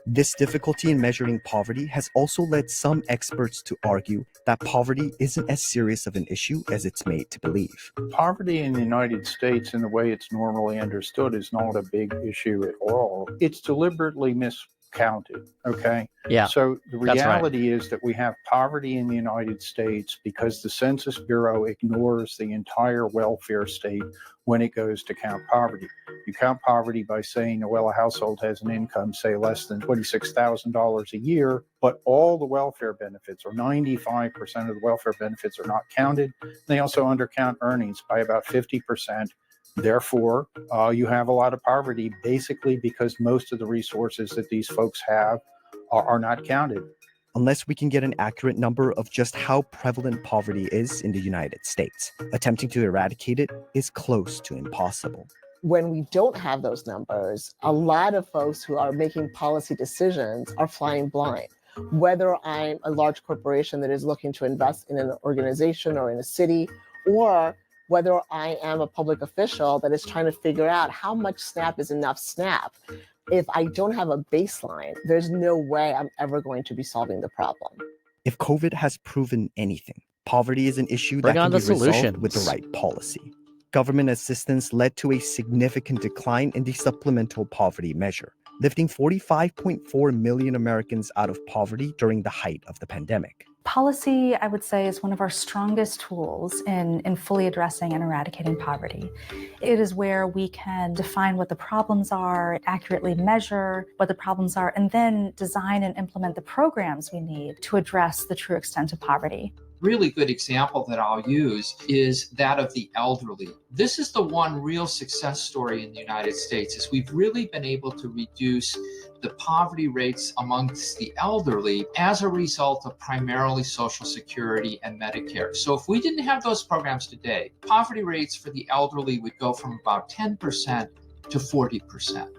This difficulty in measuring poverty has also led some experts to argue that poverty isn't as serious of an issue as it's made to believe. Poverty in the United States, in the way it's normally understood, is not a big issue at all. It's deliberately miscounted, okay? Yeah, So the that's right. reality is that we have poverty in the United States because the Census Bureau ignores the entire welfare state when it goes to count poverty. You count poverty by saying, well, a household has an income, say, less than $26,000 a year, but all the welfare benefits, or 95% of the welfare benefits, are not counted. They also undercount earnings by about 50%. Therefore, you have a lot of poverty, basically because most of the resources that these folks have are not counted. Unless we can get an accurate number of just how prevalent poverty is in the United States, attempting to eradicate it is close to impossible. When we don't have those numbers, a lot of folks who are making policy decisions are flying blind. Whether I'm a large corporation that is looking to invest in an organization or in a city, or whether I am a public official that is trying to figure out how much SNAP is enough SNAP. If I don't have a baseline, there's no way I'm ever going to be solving the problem. If COVID has proven anything, poverty is an issue Bring that on can be the resolved solutions. with the right policy. Government assistance led to a significant decline in the supplemental poverty measure, lifting 45.4 million Americans out of poverty during the height of the pandemic. Policy, I would say, is one of our strongest tools in fully addressing and eradicating poverty. It is where we can define what the problems are, accurately measure what the problems are, and then design and implement the programs we need to address the true extent of poverty. Really good example that I'll use is that of the elderly. This is the one real success story in the United States, is we've really been able to reduce the poverty rates amongst the elderly as a result of primarily Social Security and Medicare. So if we didn't have those programs today, poverty rates for the elderly would go from about 10% to 40%.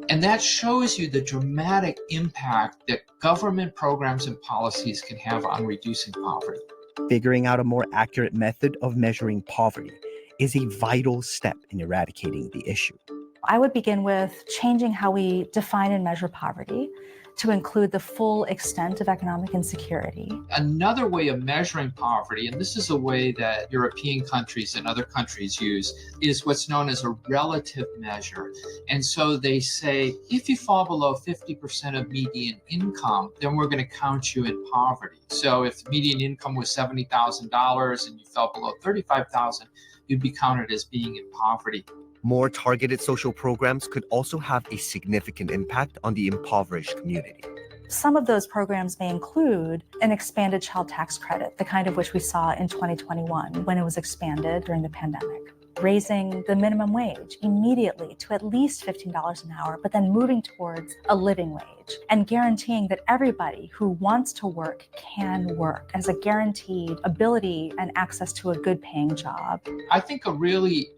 And that shows you the dramatic impact that government programs and policies can have on reducing poverty. Figuring out a more accurate method of measuring poverty is a vital step in eradicating the issue. I would begin with changing how we define and measure poverty to include the full extent of economic insecurity. Another way of measuring poverty, and this is a way that European countries and other countries use, is what's known as a relative measure. And so they say, if you fall below 50% of median income, then we're going to count you in poverty. So if median income was $70,000 and you fell below $35,000, you'd be counted as being in poverty. More targeted social programs could also have a significant impact on the impoverished community. Some of those programs may include an expanded child tax credit, the kind of which we saw in 2021 when it was expanded during the pandemic. Raising the minimum wage immediately to at least $15 an hour, but then moving towards a living wage and guaranteeing that everybody who wants to work can work as a guaranteed ability and access to a good paying job. I think a really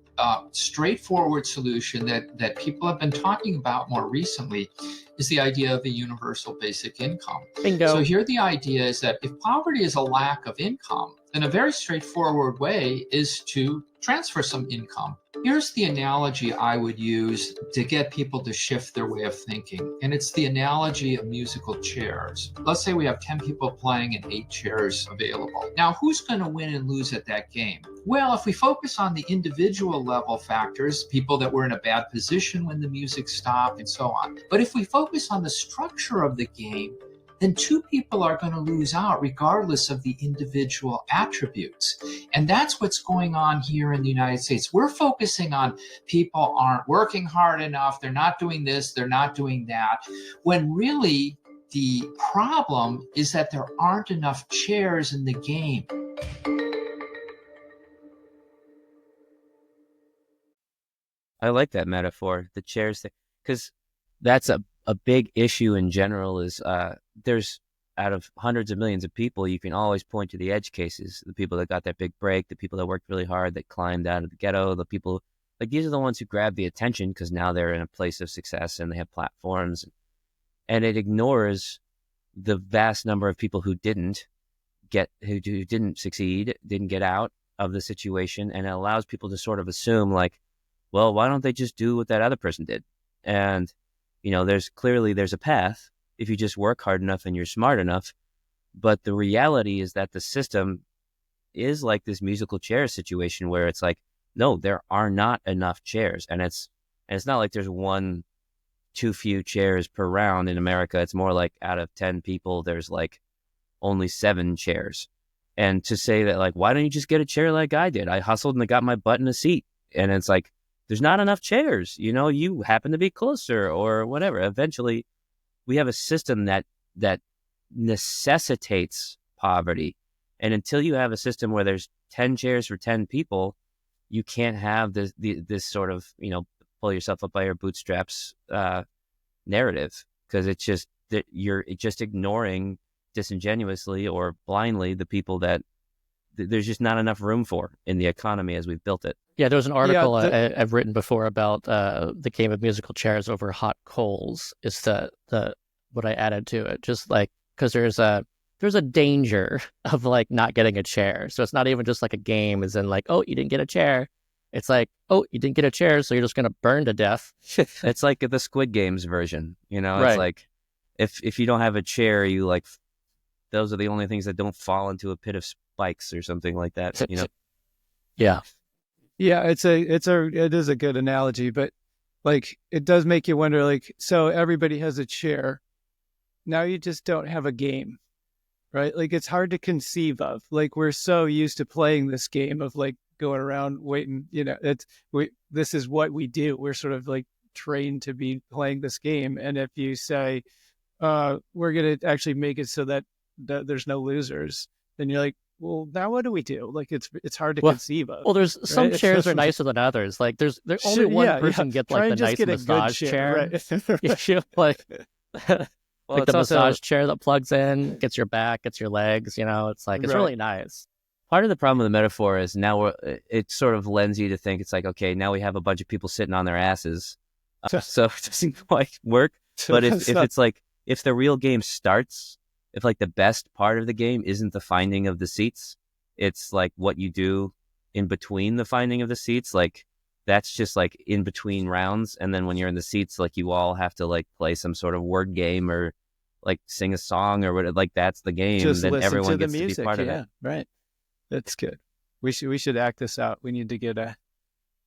straightforward solution that people have been talking about more recently is the idea of a universal basic income. Bingo. So here the idea is that if poverty is a lack of income, then a very straightforward way is to transfer some income. Here's the analogy I would use to get people to shift their way of thinking, and it's the analogy of musical chairs. Let's say we have 10 people playing and 8 chairs available. Now, who's going to win and lose at that game? Well, if we focus on the individual level factors, people that were in a bad position when the music stopped and so on. But if we focus on the structure of the game, then 2 people are going to lose out regardless of the individual attributes. And that's what's going on here in the United States. We're focusing on people aren't working hard enough, they're not doing this, they're not doing that, when really the problem is that there aren't enough chairs in the game. I like that metaphor, the chairs, because that's a big issue in general is there's out of hundreds of millions of people, you can always point to the edge cases, the people that got that big break, the people that worked really hard, that climbed out of the ghetto, the people, like these are the ones who grab the attention because now they're in a place of success and they have platforms. And it ignores the vast number of people who didn't succeed, didn't get out of the situation. And it allows people to sort of assume like, well, why don't they just do what that other person did? And, you know, there's a path if you just work hard enough and you're smart enough. But the reality is that the system is like this musical chair situation where it's like, no, there are not enough chairs. And it's not like there's too few chairs per round in America. It's more like out of 10 people, there's like only 7 chairs. And to say that like, why don't you just get a chair like I did? I hustled and I got my butt in a seat. And it's like, there's not enough chairs, you know, you happen to be closer or whatever. Eventually we have a system that necessitates poverty. And until you have a system where there's 10 chairs for 10 people, you can't have this sort of, you know, pull yourself up by your bootstraps narrative, because it's just that you're just ignoring disingenuously or blindly the people that there's just not enough room for in the economy as we've built it. Yeah, there was an article I've written before about the game of musical chairs over hot coals. Is the what I added to it, just like because there's a danger of like not getting a chair. So it's not even just like a game, as in like, oh, you didn't get a chair. It's like, oh, you didn't get a chair, so you're just gonna burn to death. It's like the Squid Games version, you know. Right. It's like if you don't have a chair, you like those are the only things that don't fall into a pit of spikes or something like that, you know. Yeah. Yeah, it is a good analogy, but like it does make you wonder, like, so everybody has a chair. Now you just don't have a game, right? Like it's hard to conceive of. Like we're so used to playing this game of like going around waiting, you know, this is what we do. We're sort of like trained to be playing this game. And if you say, we're going to actually make it so that there's no losers, then you're like, well, now what do we do? Like it's hard to conceive of. Well, there's some right? chairs are nicer than others. Like there's only one person gets like the nice massage chair. Right. You know, like Well, like the it's massage chair that plugs in, gets your back, gets your legs. You know, it's like it's really nice. Part of the problem with the metaphor is now it sort of lends you to think it's like, okay, now we have a bunch of people sitting on their asses, so it doesn't quite work. But if it's like if the real game starts, if like the best part of the game isn't the finding of the seats, it's like what you do in between the finding of the seats, like that's just like in between rounds. And then when you're in the seats, like you all have to like play some sort of word game or like sing a song or whatever. Like that's the game. Just then listen everyone to the gets music. to be part of it. Right. That's good. We should act this out. We need to get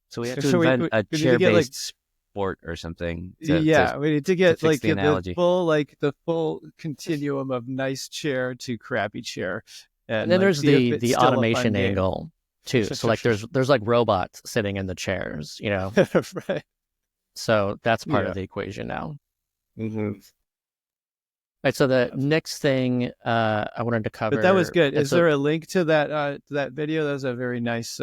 so we have to invent a chair-based sport or something. We need to get like the full continuum of nice chair to crappy chair. And then there's the automation angle. too. So like there's like robots sitting in the chairs, you know. Right. So that's part Yeah. of the equation now. Mm-hmm. Right. So the next thing I wanted to cover. But that was good. and Is so- there a link to that video? That was a very nice.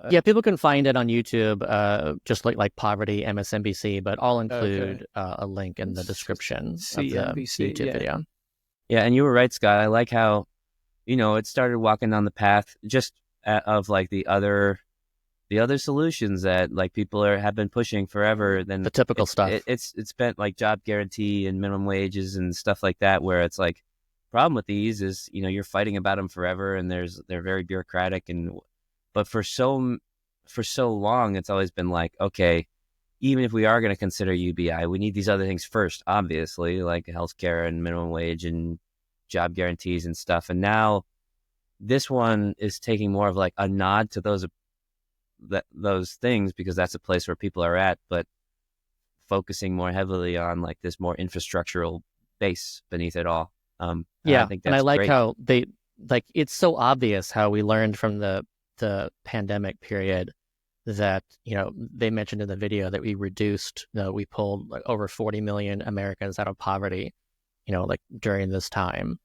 Yeah, people can find it on YouTube, just like poverty MSNBC, but I'll include a link in the description of the CNBC, YouTube yeah. video. Yeah, and you were right, Scott. I like how, it started walking down the path just of like the other solutions that like people have been pushing forever. Then The typical stuff. It's been like job guarantee and minimum wages and stuff like that, where it's like, problem with these is you're fighting about them forever, and they're very bureaucratic, but for so long it's always been like, okay, even if we are going to consider UBI, we need these other things first, obviously, like healthcare and minimum wage and job guarantees and stuff. And now this one is taking more of like a nod to those things, because that's a place where people are at, but focusing more heavily on like this more infrastructural base beneath it all. Yeah, I think and I that's like great. how they like it's so obvious how we learned from the pandemic period that they mentioned in the video that we pulled like over 40 million Americans out of poverty, like during this time.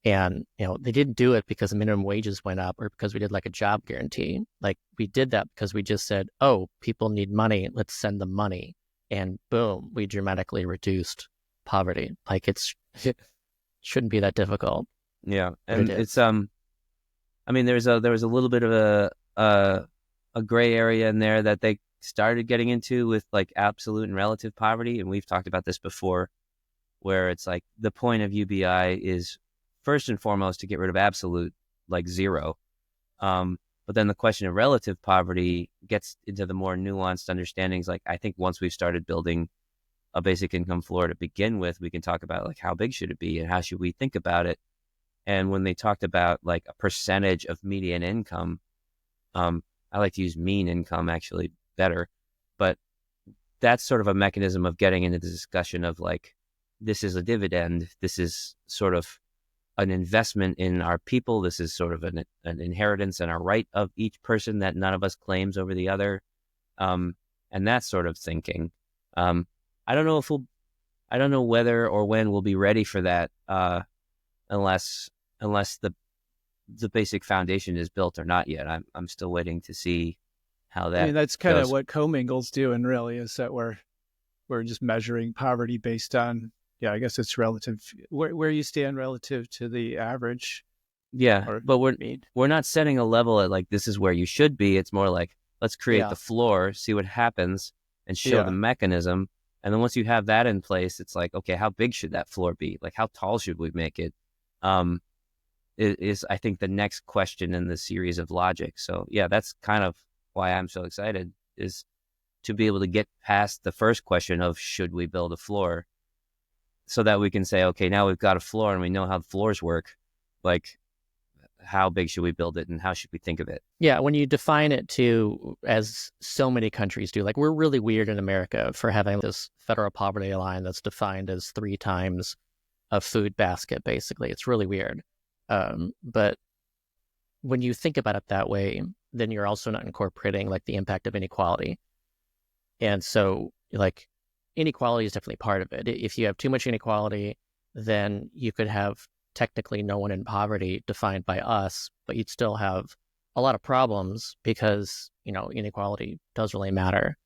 And, they didn't do it because minimum wages went up or because we did like a job guarantee. Like we did that because we just said, oh, people need money. Let's send them money. And boom, we dramatically reduced poverty. Like it shouldn't be that difficult. Yeah. But And it it's, I mean, there was a little bit of a gray area in there that they started getting into with like absolute and relative poverty. And we've talked about this before, where it's like the point of UBI is first and foremost to get rid of absolute, like zero. But then the question of relative poverty gets into the more nuanced understandings. Like I think once we've started building a basic income floor to begin with, we can talk about like how big should it be and how should we think about it. And when they talked about like a percentage of median income, I like to use mean income actually better, but that's sort of a mechanism of getting into the discussion of like, this is a dividend. This is sort of an investment in our people. This is sort of an inheritance and a right of each person that none of us claims over the other. And that sort of thinking. I don't know whether or when we'll be ready for that, unless the basic foundation is built or not yet. I'm still waiting to see how that. I mean, that's kind of goes. what commingle's doing, really, is that we're just measuring poverty based on, I guess it's relative where you stand relative to the average. Yeah, but we're not setting a level at like this is where you should be. It's more like let's create the floor, see what happens, and show the mechanism. And then once you have that in place, it's like, okay, how big should that floor be? Like how tall should we make it? Is I think the next question in the series of logic. So yeah, that's kind of why I'm so excited, is to be able to get past the first question of should we build a floor, so that we can say, okay, now we've got a floor and we know how the floors work. Like how big should we build it and how should we think of it? Yeah, when you define it to, as so many countries do, like we're really weird in America for having this federal poverty line that's defined as 3 times a food basket, basically. It's really weird. But when you think about it that way, then you're also not incorporating like the impact of inequality. And so like inequality is definitely part of it. If you have too much inequality, then you could have technically no one in poverty defined by us, but you'd still have a lot of problems because, inequality does really matter.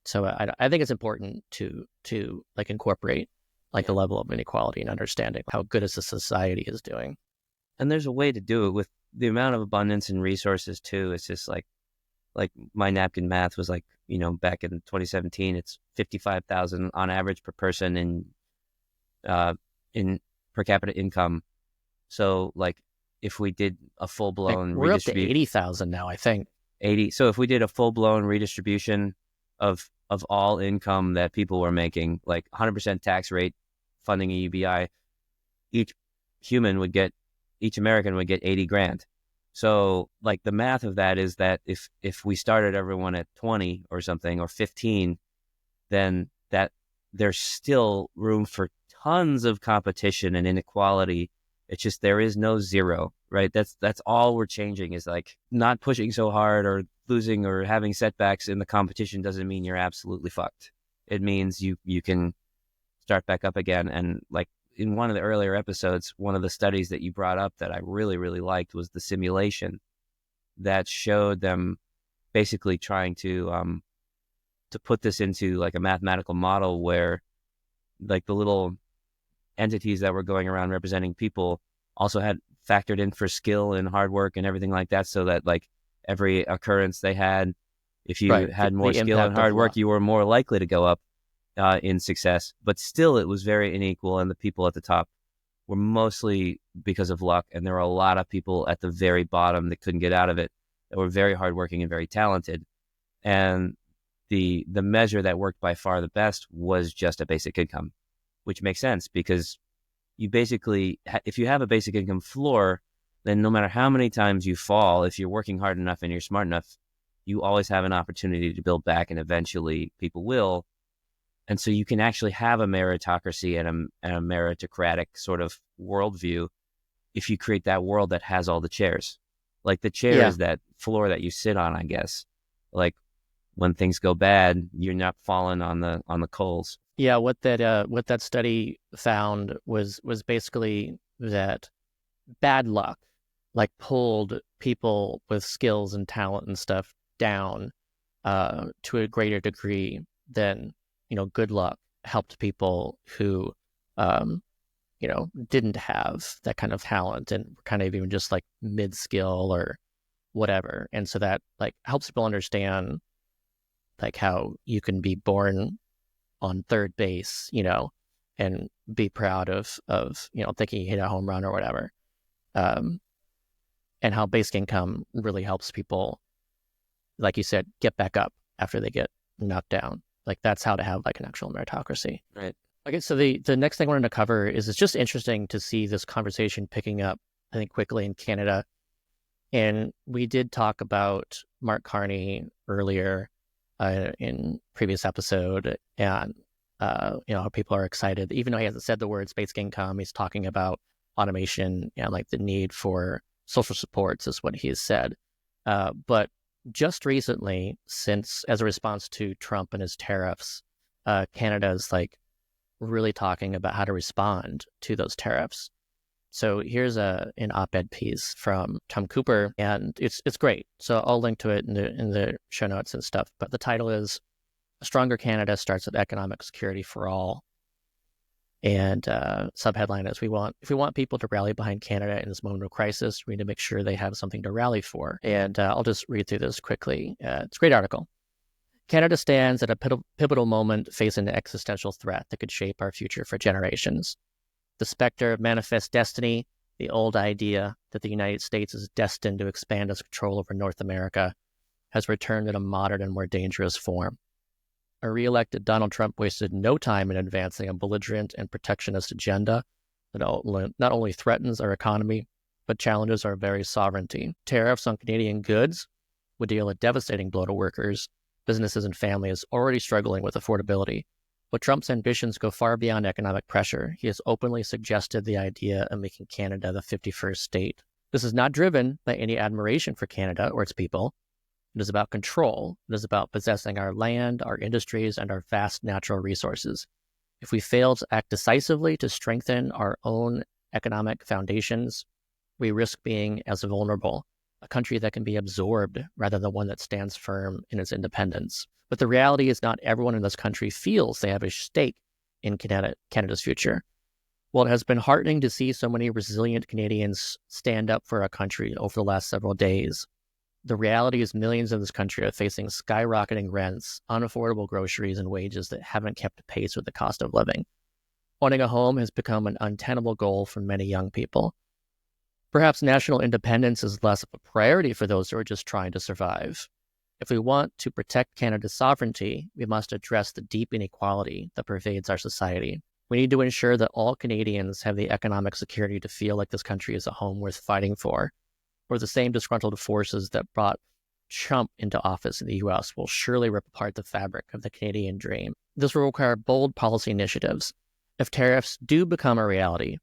So I think it's important to like incorporate like the level of inequality and understanding how good as a society is doing. And there's a way to do it with the amount of abundance and resources too. It's just like my napkin math was like, back in 2017, it's 55,000 on average per person in per capita income. So like if we did a full blown we're up to 80,000 now, I think. 80. So if we did a full blown redistribution of all income that people were making, like 100% tax rate funding a UBI, each American would get 80 grand. So like the math of that is that if we started everyone at 20 or something or 15, then that there's still room for tons of competition and inequality. It's just there is no zero. right? That's all we're changing, is like not pushing so hard or losing or having setbacks in the competition doesn't mean you're absolutely fucked. It means you can start back up again. And like in one of the earlier episodes, one of the studies that you brought up that I really, really liked was the simulation that showed them basically trying to put this into like a mathematical model where like the little entities that were going around representing people also had factored in for skill and hard work and everything like that, so that like every occurrence they had, if you had more skill and hard work, you were more likely to go up in success. But still, it was very unequal, and the people at the top were mostly because of luck, and there were a lot of people at the very bottom that couldn't get out of it, that were very hardworking and very talented. And the measure that worked by far the best was just a basic income, which makes sense because you basically, if you have a basic income floor, then no matter how many times you fall, if you're working hard enough and you're smart enough, you always have an opportunity to build back, and eventually people will. And so you can actually have a meritocracy and a meritocratic sort of worldview if you create that world that has all the chairs. Like the chair is that floor that you sit on, I guess. Like when things go bad, you're not falling on the coals. Yeah, what that study found was basically that bad luck like pulled people with skills and talent and stuff down to a greater degree than, good luck helped people who didn't have that kind of talent and kind of even just like mid skill or whatever. And so that like helps people understand like how you can be born on third base, and be proud of thinking you hit a home run or whatever. And how basic income really helps people, like you said, get back up after they get knocked down. Like that's how to have like an actual meritocracy. Right. Okay, so the next thing I wanted to cover is it's just interesting to see this conversation picking up, I think, quickly in Canada. And we did talk about Mark Carney earlier in previous episode, and how people are excited. Even though he hasn't said the words basic income, he's talking about automation and like the need for social supports is what he has said. But just recently, since as a response to Trump and his tariffs, Canada is like really talking about how to respond to those tariffs. So here's an op-ed piece from Tom Cooper, and it's great. So I'll link to it in the show notes and stuff. But the title is "A Stronger Canada Starts with Economic Security for All." And subheadline is, if we want people to rally behind Canada in this moment of crisis, we need to make sure they have something to rally for. And I'll just read through this quickly. It's a great article. Canada stands at a pivotal moment facing an existential threat that could shape our future for generations. The specter of manifest destiny, the old idea that the United States is destined to expand its control over North America, has returned in a modern and more dangerous form. A re-elected Donald Trump wasted no time in advancing a belligerent and protectionist agenda that not only threatens our economy, but challenges our very sovereignty. Tariffs on Canadian goods would deal a devastating blow to workers, businesses, and families already struggling with affordability. But Trump's ambitions go far beyond economic pressure. He has openly suggested the idea of making Canada the 51st state. This is not driven by any admiration for Canada or its people. It is about control. It is about possessing our land, our industries, and our vast natural resources. If we fail to act decisively to strengthen our own economic foundations, we risk being as vulnerable, a country that can be absorbed rather than one that stands firm in its independence. But the reality is not everyone in this country feels they have a stake in Canada's future. While it has been heartening to see so many resilient Canadians stand up for our country over the last several days, the reality is millions in this country are facing skyrocketing rents, unaffordable groceries, and wages that haven't kept pace with the cost of living. Owning a home has become an untenable goal for many young people. Perhaps national independence is less of a priority for those who are just trying to survive. If we want to protect Canada's sovereignty, we must address the deep inequality that pervades our society. We need to ensure that all Canadians have the economic security to feel like this country is a home worth fighting for, or the same disgruntled forces that brought Trump into office in the U.S. will surely rip apart the fabric of the Canadian dream. This will require bold policy initiatives. If tariffs do become a reality,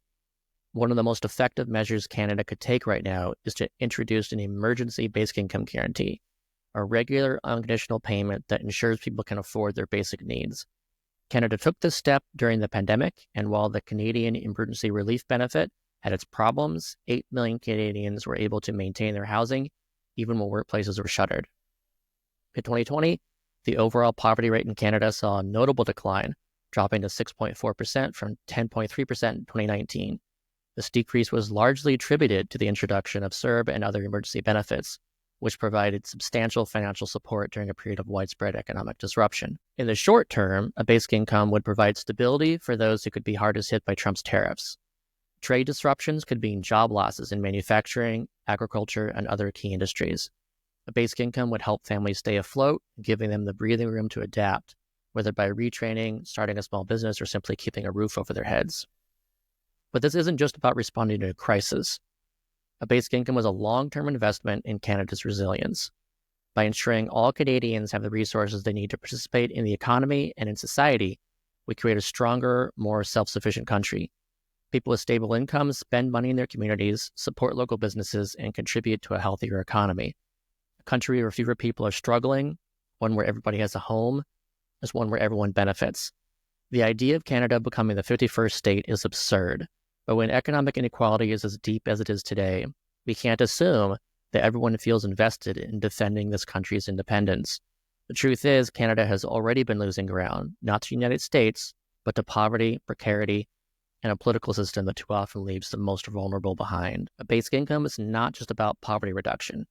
One of the most effective measures Canada could take right now is to introduce an emergency basic income guarantee, a regular unconditional payment that ensures people can afford their basic needs. Canada took this step during the pandemic, and while the Canadian Emergency Relief Benefit had its problems, 8 million Canadians were able to maintain their housing even when workplaces were shuttered. In 2020, the overall poverty rate in Canada saw a notable decline, dropping to 6.4% from 10.3% in 2019. This decrease was largely attributed to the introduction of CERB and other emergency benefits, which provided substantial financial support during a period of widespread economic disruption. In the short term, a basic income would provide stability for those who could be hardest hit by Trump's tariffs. Trade disruptions could mean job losses in manufacturing, agriculture, and other key industries. A basic income would help families stay afloat, giving them the breathing room to adapt, whether by retraining, starting a small business, or simply keeping a roof over their heads. But this isn't just about responding to a crisis. A basic income was a long-term investment in Canada's resilience. By ensuring all Canadians have the resources they need to participate in the economy and in society, we create a stronger, more self-sufficient country. People with stable incomes spend money in their communities, support local businesses, and contribute to a healthier economy. A country where fewer people are struggling, one where everybody has a home, is one where everyone benefits. The idea of Canada becoming the 51st state is absurd, but when economic inequality is as deep as it is today, we can't assume that everyone feels invested in defending this country's independence. The truth is, Canada has already been losing ground, not to the United States, but to poverty, precarity, and a political system that too often leaves the most vulnerable behind. A basic income is not just about poverty reduction.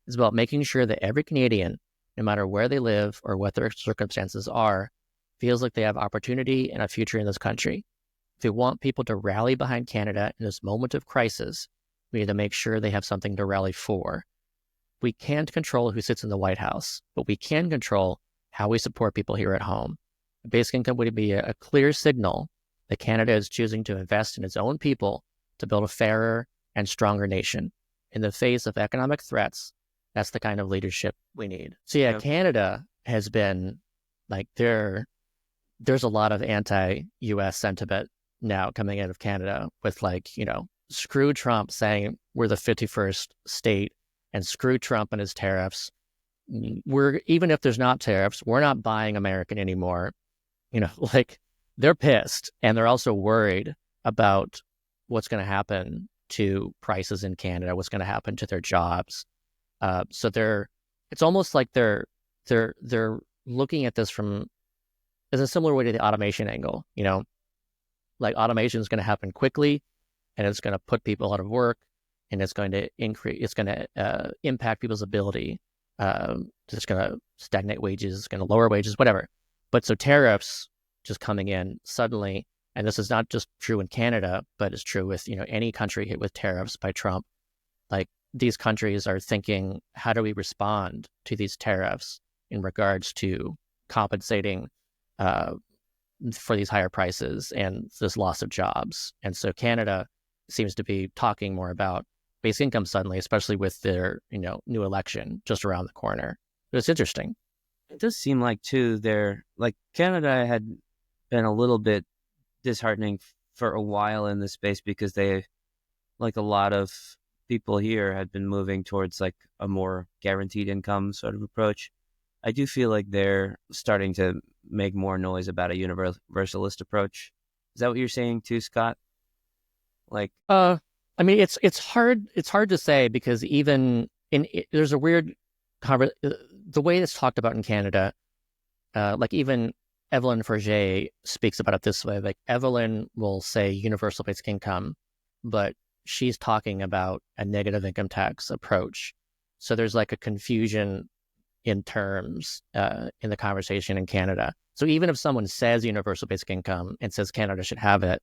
It's about making sure that every Canadian, no matter where they live or what their circumstances are, feels like they have opportunity and a future in this country. If we want people to rally behind Canada in this moment of crisis, we need to make sure they have something to rally for. We can't control who sits in the White House, but we can control how we support people here at home. A basic income would be a clear signal that Canada is choosing to invest in its own people to build a fairer and stronger nation. In the face of economic threats, that's the kind of leadership we need. So yeah, Canada has been like, there's a lot of anti-US sentiment now coming out of Canada with screw Trump saying we're the 51st state and screw Trump and his tariffs. Even if there's not tariffs, we're not buying American anymore. They're pissed, and they're also worried about what's going to happen to prices in Canada, what's going to happen to their jobs. So it's almost like they're looking at this as a similar way to the automation angle. Like automation is going to happen quickly, and it's going to put people out of work, and it's going to impact people's ability. It's going to stagnate wages, it's going to lower wages, whatever. But so tariffs just coming in suddenly, and this is not just true in Canada, but it's true with any country hit with tariffs by Trump. Like, these countries are thinking, how do we respond to these tariffs in regards to compensating for these higher prices and this loss of jobs? And so Canada seems to be talking more about basic income suddenly, especially with their new election just around the corner. But it's interesting. It does seem like too, Canada had been a little bit disheartening for a while in this space because they, like a lot of people here, had been moving towards a more guaranteed income sort of approach. I do feel like they're starting to make more noise about a universalist approach. Is that what you're saying too, Scott? I mean, it's hard to say, because even there's a weird the way it's talked about in Canada. Even Evelyn Forget speaks about it this way. Like, Evelyn will say universal basic income, but she's talking about a negative income tax approach. So there's a confusion in terms in the conversation in Canada. So even if someone says universal basic income and says Canada should have it,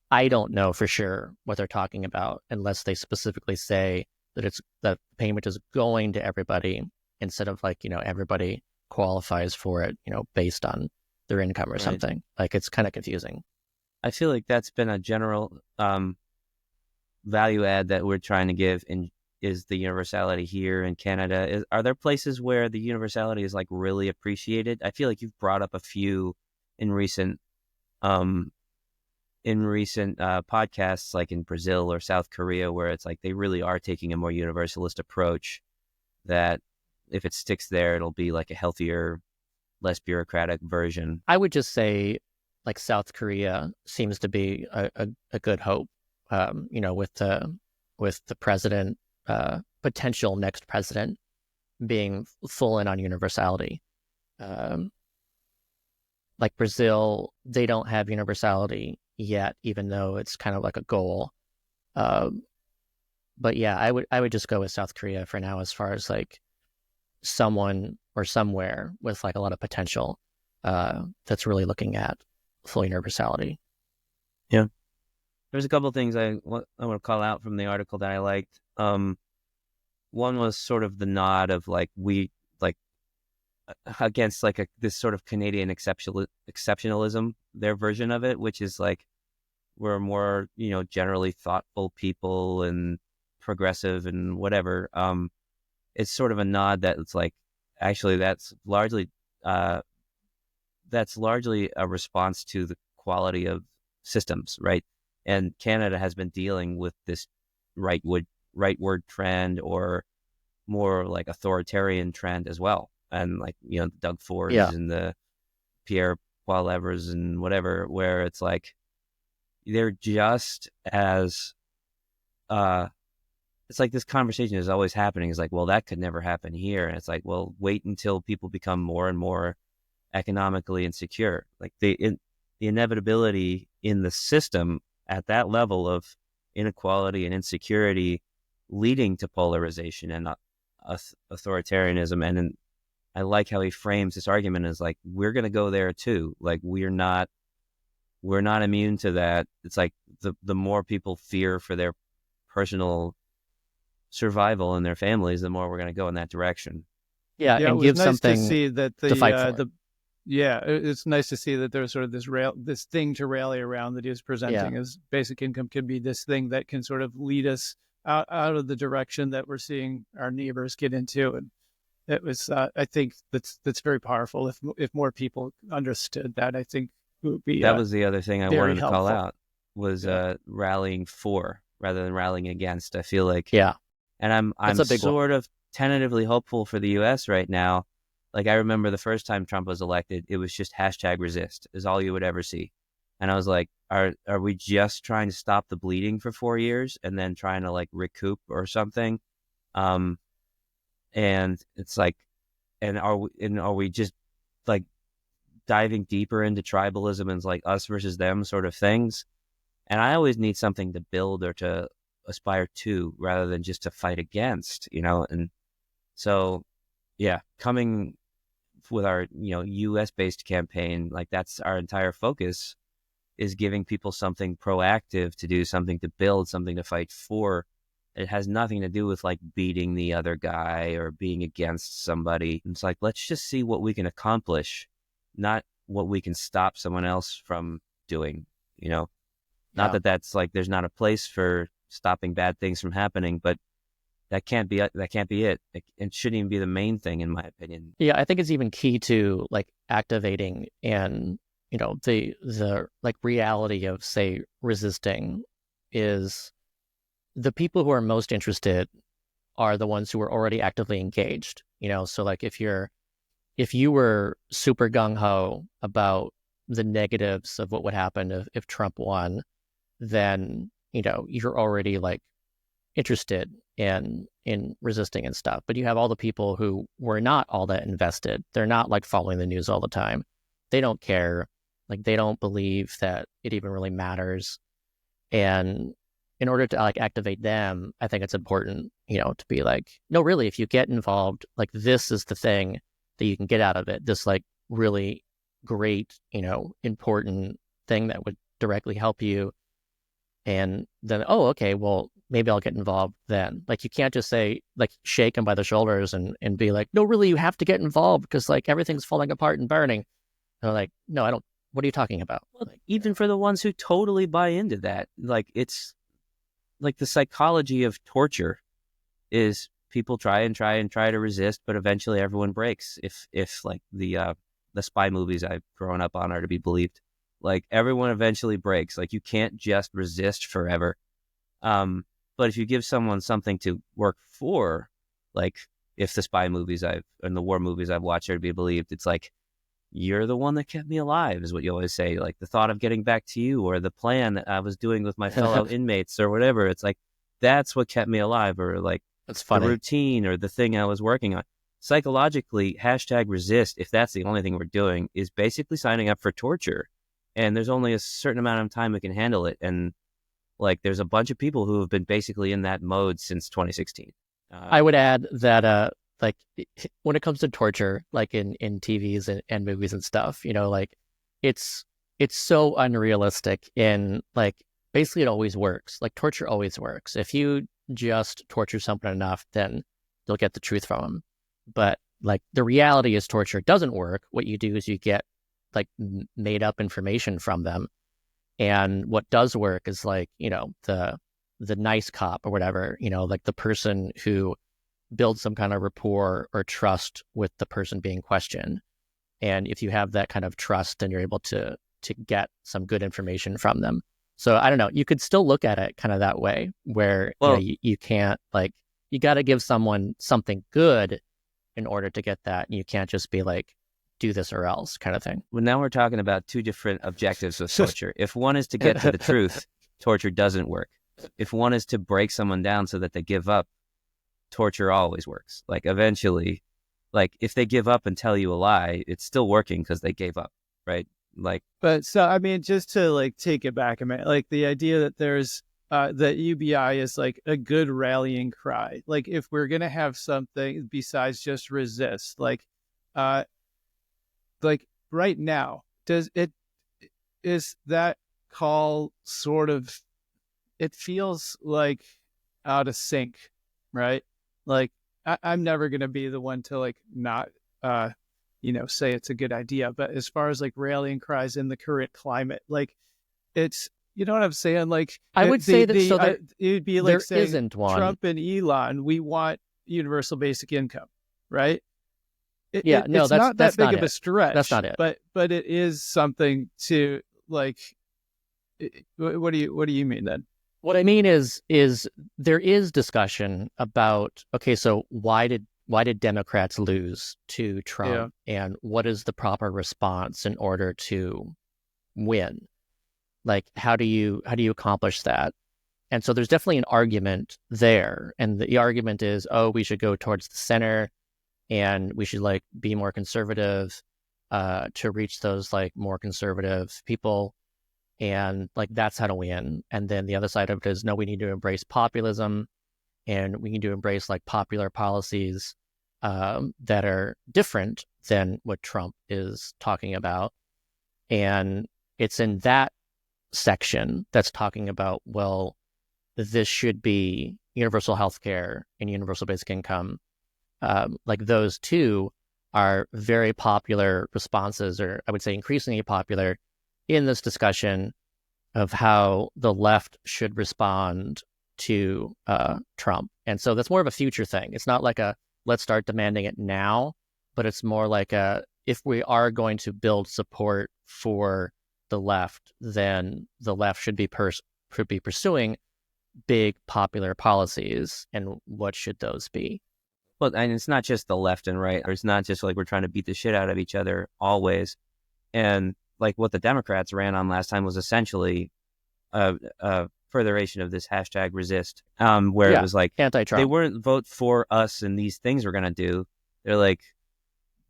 I don't know for sure what they're talking about unless they specifically say that that payment is going to everybody, instead of everybody qualifies for it, based on their income or something. It's kind of confusing. I feel like that's been a general value add that we're trying to give is the universality here in Canada. Are there places where the universality is really appreciated? I feel like you've brought up a few in recent in recent podcasts, like in Brazil or South Korea, where it's like they really are taking a more universalist approach that if it sticks there, it'll be like a healthier, less bureaucratic version. I would just say like South Korea seems to be a good hope, with the president, potential next president being full in on universality. Like Brazil, they don't have universality yet, even though it's kind of like a goal. But yeah, I would just go with South Korea for now, as far as like someone or somewhere with like a lot of potential that's really looking at full universality. Yeah. There's a couple of things I want to call out from the article that I liked. One was sort of the nod of like against like this sort of Canadian exceptionalism, their version of it, which is like we're more, generally thoughtful people and progressive and whatever. It's sort of a nod that it's like, actually, that's largely a response to the quality of systems, right? And Canada has been dealing with this rightward trend, or more like authoritarian trend as well. And like, Doug Fords and the Pierre Poilievres and whatever, where it's like they're just as it's like this conversation is always happening. It's like, well, that could never happen here. And it's like, well, wait until people become more and more economically insecure. Like the inevitability in the system at that level of inequality and insecurity leading to polarization and authoritarianism. And I like how he frames this argument as like, we're going to go there too. Like we're not immune to that. It's like the more people fear for their personal survival and their families, the more we're going to go in that direction. Yeah, and it was give nice something to see that to fight for. It's nice to see that there's sort of this thing to rally around that he was presenting as basic income can be this thing that can sort of lead us out of the direction that we're seeing our neighbors get into. And it was, I think that's very powerful. If more people understood that, I think it would be that was the other thing I wanted to helpful. call out was rallying for rather than rallying against. I feel like and I'm sort of tentatively hopeful for the U.S. right now. Like I remember the first time Trump was elected, it was just #resist is all you would ever see. And I was like, are we just trying to stop the bleeding for 4 years and then trying to like recoup or something? And it's like, and are we just like diving deeper into tribalism and like us versus them sort of things? And I always need something to build or to aspire to rather than just to fight against, and so coming with our US based campaign, like that's our entire focus, is giving people something proactive to do, something to build, something to fight for. It has nothing to do with like beating the other guy or being against somebody. It's like, let's just see what we can accomplish, not what we can stop someone else from doing, Not that that's like, there's not a place for stopping bad things from happening, but that can't be it. It shouldn't even be the main thing, in my opinion. Yeah, I think it's even key to like activating and, the like reality of, say, resisting is the people who are most interested are the ones who are already actively engaged, so like if you were super gung-ho about the negatives of what would happen if Trump won, then, you're already like interested in resisting and stuff. But you have all the people who were not all that invested. They're not like following the news all the time. They don't care. Like they don't believe that it even really matters. And in order to like activate them, I think it's important, to be like, no, really, if you get involved, like this is the thing that you can get out of it. This like really great, important thing that would directly help you. And then, oh, okay, well, maybe I'll get involved then. Like you can't just say, like, shake them by the shoulders and be like, no, really, you have to get involved because like everything's falling apart and burning. And they're like, no, I don't. What are you talking about? Well, even for the ones who totally buy into that, like it's like the psychology of torture is people try to resist, but eventually everyone breaks. If like the spy movies I've grown up on are to be believed. Like everyone eventually breaks. Like you can't just resist forever. But if you give someone something to work for, like if the spy movies and the war movies I've watched are to be believed, it's like, you're the one that kept me alive is what you always say. Like the thought of getting back to you, or the plan that I was doing with my fellow inmates or whatever. It's like, that's what kept me alive, or like That's funny. the routine or the thing I was working on. Psychologically, #resist, if that's the only thing we're doing, is basically signing up for torture. And there's only a certain amount of time we can handle it. And like, there's a bunch of people who have been basically in that mode since 2016. I would add that, like, when it comes to torture, like in TVs and movies and stuff, you know, like it's so unrealistic. In like, basically, it always works. Like, torture always works. If you just torture someone enough, then you'll get the truth from them. But like, the reality is, torture doesn't work. What you do is you get like made up information from them. And what does work is, like, you know, the nice cop or whatever, you know, like the person who builds some kind of rapport or trust with the person being questioned. And if you have that kind of trust, then you're able to get some good information from them. So I don't know, you could still look at it kind of that way, where you can't, like, you got to give someone something good in order to get that. And you can't just be like, do this or else kind of thing. Well, now we're talking about two different objectives of torture. If one is to get to the truth, torture doesn't work. If one is to break someone down so that they give up, torture always works. Like eventually, like if they give up and tell you a lie, it's still working because they gave up, right? Like, but so, I mean, just to like take it back a minute, like the idea that there's that UBI is like a good rallying cry. Like if we're going to have something besides just resist, like right now, is that call sort of, it feels like out of sync, right? Like I'm never going to be the one to like not, say it's a good idea. But as far as like rallying cries in the current climate, like it's, you know what I'm saying? Like I would say that it would be like there saying isn't one. Trump and Elon, we want universal basic income, right? It's that's not that big not of a it. stretch. That's not it. But it is something to like. What do you mean then? What I mean is there is discussion about, okay, so why did Democrats lose to Trump, and what is the proper response in order to win? Like, how do you accomplish that? And so there's definitely an argument there, and the argument is, oh, we should go towards the center, and we should like be more conservative to reach those like more conservative people. And like, that's how to win. And then the other side of it is, no, we need to embrace populism, and we need to embrace like popular policies that are different than what Trump is talking about. And it's in that section that's talking about, well, this should be universal health care and universal basic income. Like those two are very popular responses, or I would say increasingly popular in this discussion of how the left should respond to Trump. And so that's more of a future thing. It's not like a, let's start demanding it now, but it's more like a, if we are going to build support for the left, then the left should be pursuing big popular policies. And what should those be? well, and it's not just the left and right, or it's not just like we're trying to beat the shit out of each other always. And like what the Democrats ran on last time was essentially a furtheration of this #resist, where it was like anti-Trump. They weren't vote for us and these things we're going to do. They're like,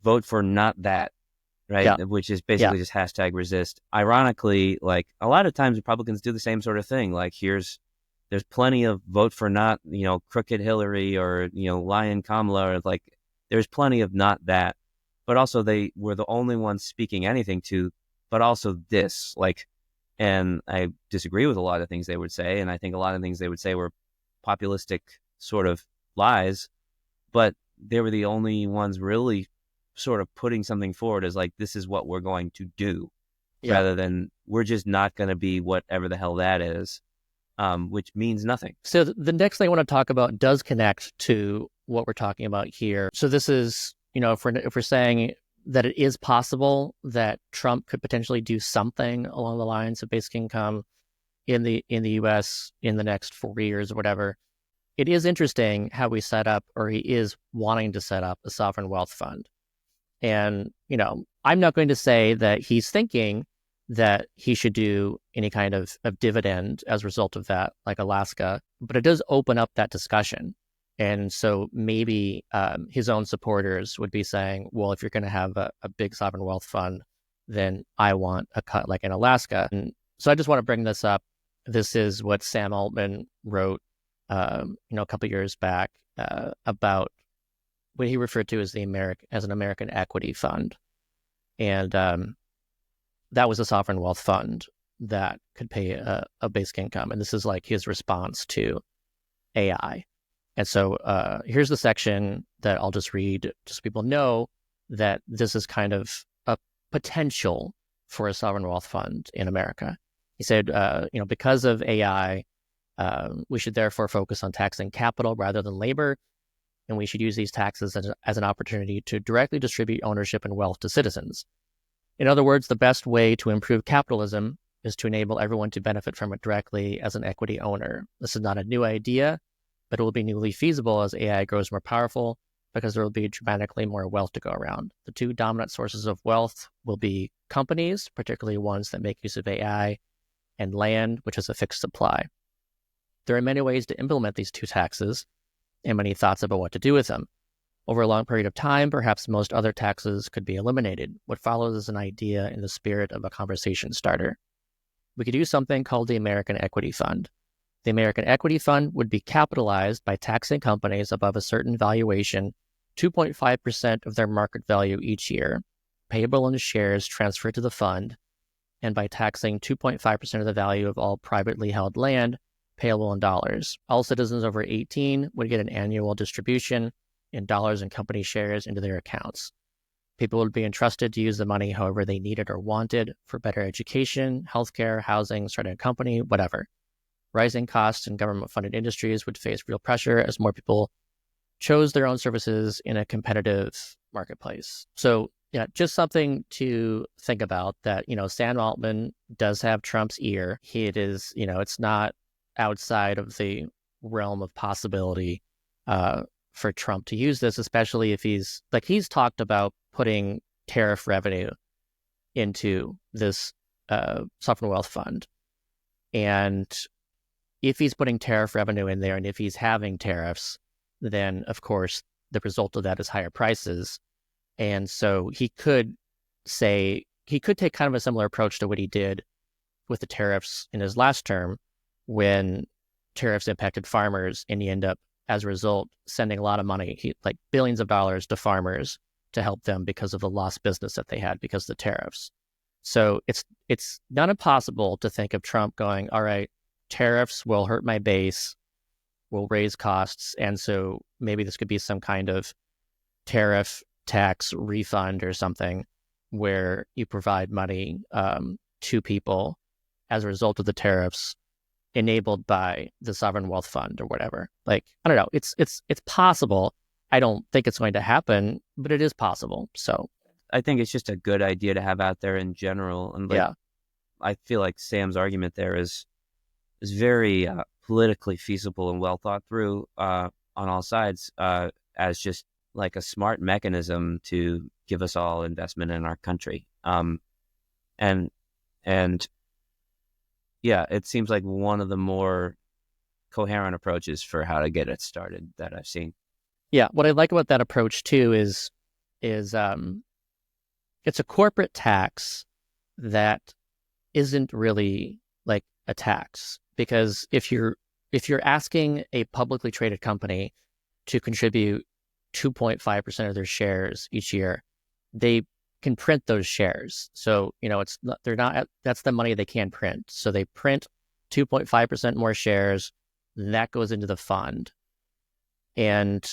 vote for not that, right? Yeah. Which is basically just #resist. Ironically, like a lot of times Republicans do the same sort of thing. Like there's plenty of vote for not, crooked Hillary or, lying Kamala, or like there's plenty of not that. But also they were the only ones speaking anything to, but also this, like, and I disagree with a lot of things they would say. And I think a lot of things they would say were populistic sort of lies, but they were the only ones really sort of putting something forward as like, this is what we're going to do, rather than we're just not going to be whatever the hell that is, which means nothing. So the next thing I want to talk about does connect to what we're talking about here. So this is, if we're saying that it is possible that Trump could potentially do something along the lines of basic income in the U.S. in the next 4 years or whatever. It is interesting how we set up, or he is wanting to set up, a sovereign wealth fund. And, I'm not going to say that he's thinking that he should do any kind of dividend as a result of that, like Alaska, but it does open up that discussion. And so maybe his own supporters would be saying, well, if you're going to have a big sovereign wealth fund, then I want a cut like in Alaska. And so I just want to bring this up. This is what Sam Altman wrote, a couple of years back about what he referred to as an American equity fund. And that was a sovereign wealth fund that could pay a basic income. And this is like his response to AI. And so here's the section that I'll just read, just so people know that this is kind of a potential for a sovereign wealth fund in America. He said, because of AI, we should therefore focus on taxing capital rather than labor, and we should use these taxes as an opportunity to directly distribute ownership and wealth to citizens. In other words, the best way to improve capitalism is to enable everyone to benefit from it directly as an equity owner. This is not a new idea, but it will be newly feasible as AI grows more powerful because there will be dramatically more wealth to go around. The two dominant sources of wealth will be companies, particularly ones that make use of AI, and land, which has a fixed supply. There are many ways to implement these two taxes and many thoughts about what to do with them. Over a long period of time, perhaps most other taxes could be eliminated. What follows is an idea in the spirit of a conversation starter. We could do something called the American Equity Fund. The American Equity Fund would be capitalized by taxing companies above a certain valuation 2.5% of their market value each year, payable in shares transferred to the fund, and by taxing 2.5% of the value of all privately held land, payable in dollars. All citizens over 18 would get an annual distribution in dollars and company shares into their accounts. People would be entrusted to use the money however they needed or wanted for better education, healthcare, housing, starting a company, whatever. Rising costs in government-funded industries would face real pressure as more people chose their own services in a competitive marketplace. So, just something to think about that, Sam Altman does have Trump's ear. It is, it's not outside of the realm of possibility for Trump to use this, especially if he's talked about putting tariff revenue into this sovereign wealth fund. And if he's putting tariff revenue in there and if he's having tariffs, then of course the result of that is higher prices. And so he could take kind of a similar approach to what he did with the tariffs in his last term, when tariffs impacted farmers, and he ended up, as a result, sending a lot of money, like billions of dollars, to farmers to help them because of the lost business that they had because of the tariffs. So it's not impossible to think of Trump going, all right, tariffs will hurt my base, will raise costs, and so maybe this could be some kind of tariff tax refund or something where you provide money to people as a result of the tariffs enabled by the sovereign wealth fund or whatever. Like, I don't know, it's possible. I don't think it's going to happen, but it is possible. So I think it's just a good idea to have out there in general. And I feel like Sam's argument there is very politically feasible and well thought through on all sides as just like a smart mechanism to give us all investment in our country. And yeah, it seems like one of the more coherent approaches for how to get it started that I've seen. Yeah, what I like about that approach too is it's a corporate tax that isn't really like a tax, because if you're asking a publicly traded company to contribute 2.5% of their shares each year, they can print those shares. So, that's the money they can print. So they print 2.5% more shares, that goes into the fund. And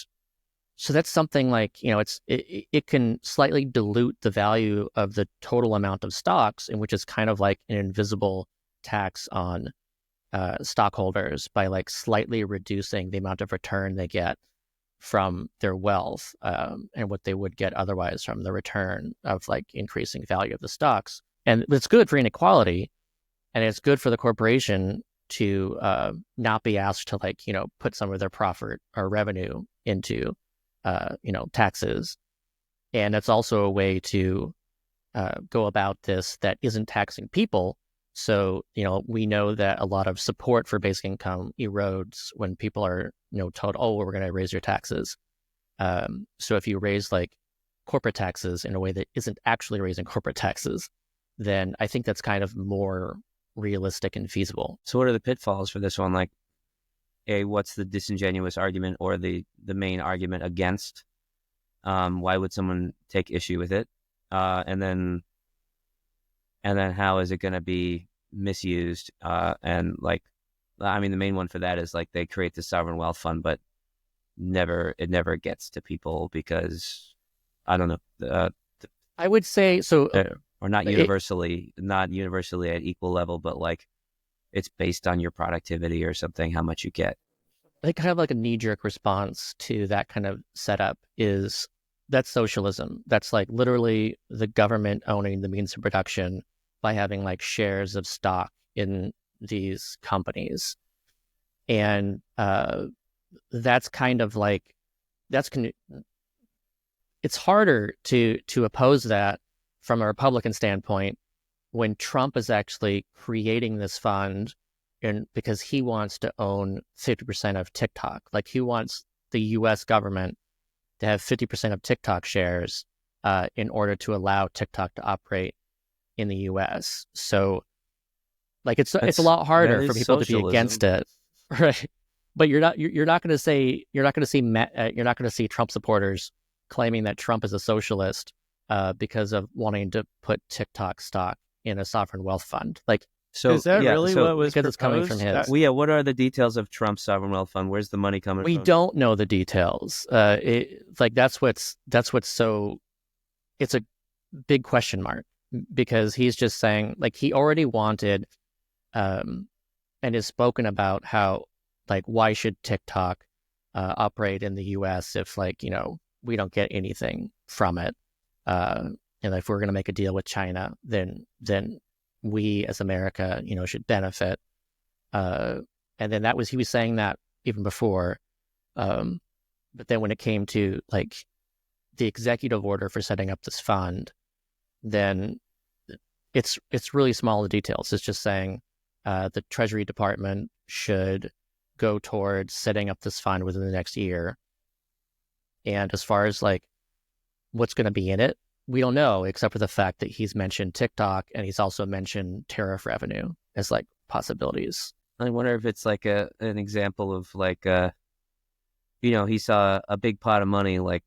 so that's something like, it can slightly dilute the value of the total amount of stocks, in which is kind of like an invisible tax on stockholders by like slightly reducing the amount of return they get from their wealth and what they would get otherwise from the return of like increasing value of the stocks. And it's good for inequality, and it's good for the corporation to not be asked to like, put some of their profit or revenue into, taxes. And it's also a way to go about this that isn't taxing people. So, we know that a lot of support for basic income erodes when people are, told, oh, we're going to raise your taxes. So if you raise like corporate taxes in a way that isn't actually raising corporate taxes, then I think that's kind of more realistic and feasible. So what are the pitfalls for this one? Like, what's the disingenuous argument or the main argument against? Why would someone take issue with it? And then how is it going to be misused? And like, I mean, the main one for that is like they create the sovereign wealth fund, but it never gets to people because I don't know. I would say so, or not universally at equal level, but like it's based on your productivity or something, how much you get. I think kind of like a knee-jerk response to that kind of setup is that's socialism. That's like literally the government owning the means of production by having like shares of stock in these companies. And that's kind of like, it's harder to oppose that from a Republican standpoint when Trump is actually creating this fund because he wants to own 50% of TikTok. Like he wants the US government to have 50% of TikTok shares in order to allow TikTok to operate in the US. So like it's a lot harder for people to be against it, right? But you're not going to see Trump supporters claiming that Trump is a socialist because of wanting to put TikTok stock in a sovereign wealth fund. Like, so is that really what was because it's coming from his? What are the details of Trump's sovereign wealth fund? Where's the money coming from? We don't know the details. That's what's so. It's a big question mark because he's just saying like he already wanted, and has spoken about how like why should TikTok operate in the U.S. if like we don't get anything from it, and if we're going to make a deal with China, then we as America, should benefit. And then he was saying that even before. But then when it came to like the executive order for setting up this fund, then it's really small, the details. It's just saying the Treasury Department should go towards setting up this fund within the next year. And as far as like what's going to be in it, we don't know, except for the fact that he's mentioned TikTok and he's also mentioned tariff revenue as like possibilities. I wonder if it's like an example of like, he saw a big pot of money, like,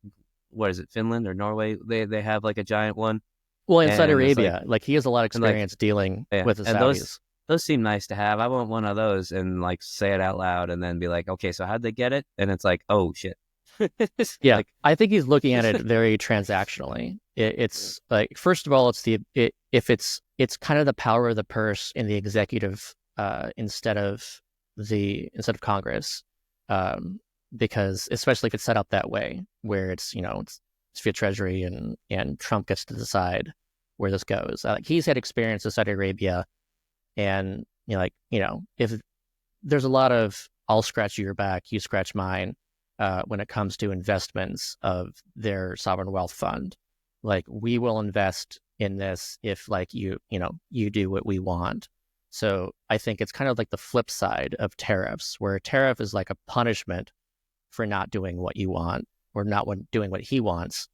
what is it, Finland or Norway? They have like a giant one. Well, in Saudi Arabia, like he has a lot of experience dealing with the Saudis. Those seem nice to have. I want one of those and like say it out loud and then be like, okay, so how'd they get it? And it's like, oh shit. Yeah, like, I think he's looking at it very transactionally. It's like, first of all, it's kind of the power of the purse in the executive instead of Congress, because especially if it's set up that way, where it's via Treasury and Trump gets to decide where this goes. Like he's had experience in Saudi Arabia, and if there's a lot of I'll scratch your back, you scratch mine. When it comes to investments of their sovereign wealth fund, like we will invest in this if like you do what we want. So I think it's kind of like the flip side of tariffs, where a tariff is like a punishment for not doing what you want or not doing what he wants.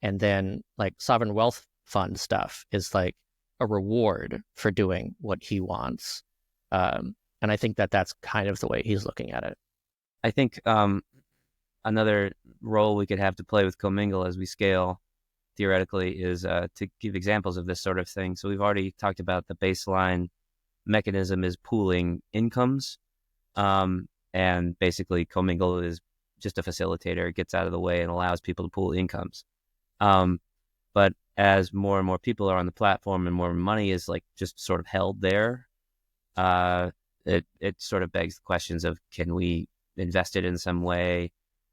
And then like sovereign wealth fund stuff is like a reward for doing what he wants. And I think that's kind of the way he's looking at it. I think another role we could have to play with commingle as we scale theoretically is to give examples of this sort of thing. So we've already talked about the baseline mechanism is pooling incomes. And basically commingle is just a facilitator. It gets out of the way and allows people to pool incomes. But as more and more people are on the platform and more money is like just sort of held there, it sort of begs the questions of, can we invest it in some way?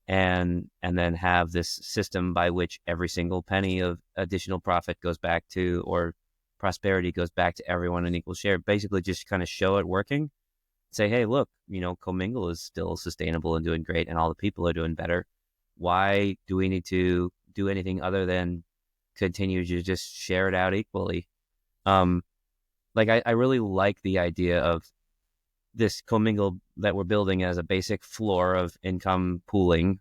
and then have this system by which every single penny of additional profit goes back to, or prosperity goes back to everyone in equal share. Basically just kind of show it working. Say, hey, look, commingle is still sustainable and doing great, and all the people are doing better. Why do we need to do anything other than continue to just share it out equally? I really like the idea of this commingle that we're building as a basic floor of income pooling,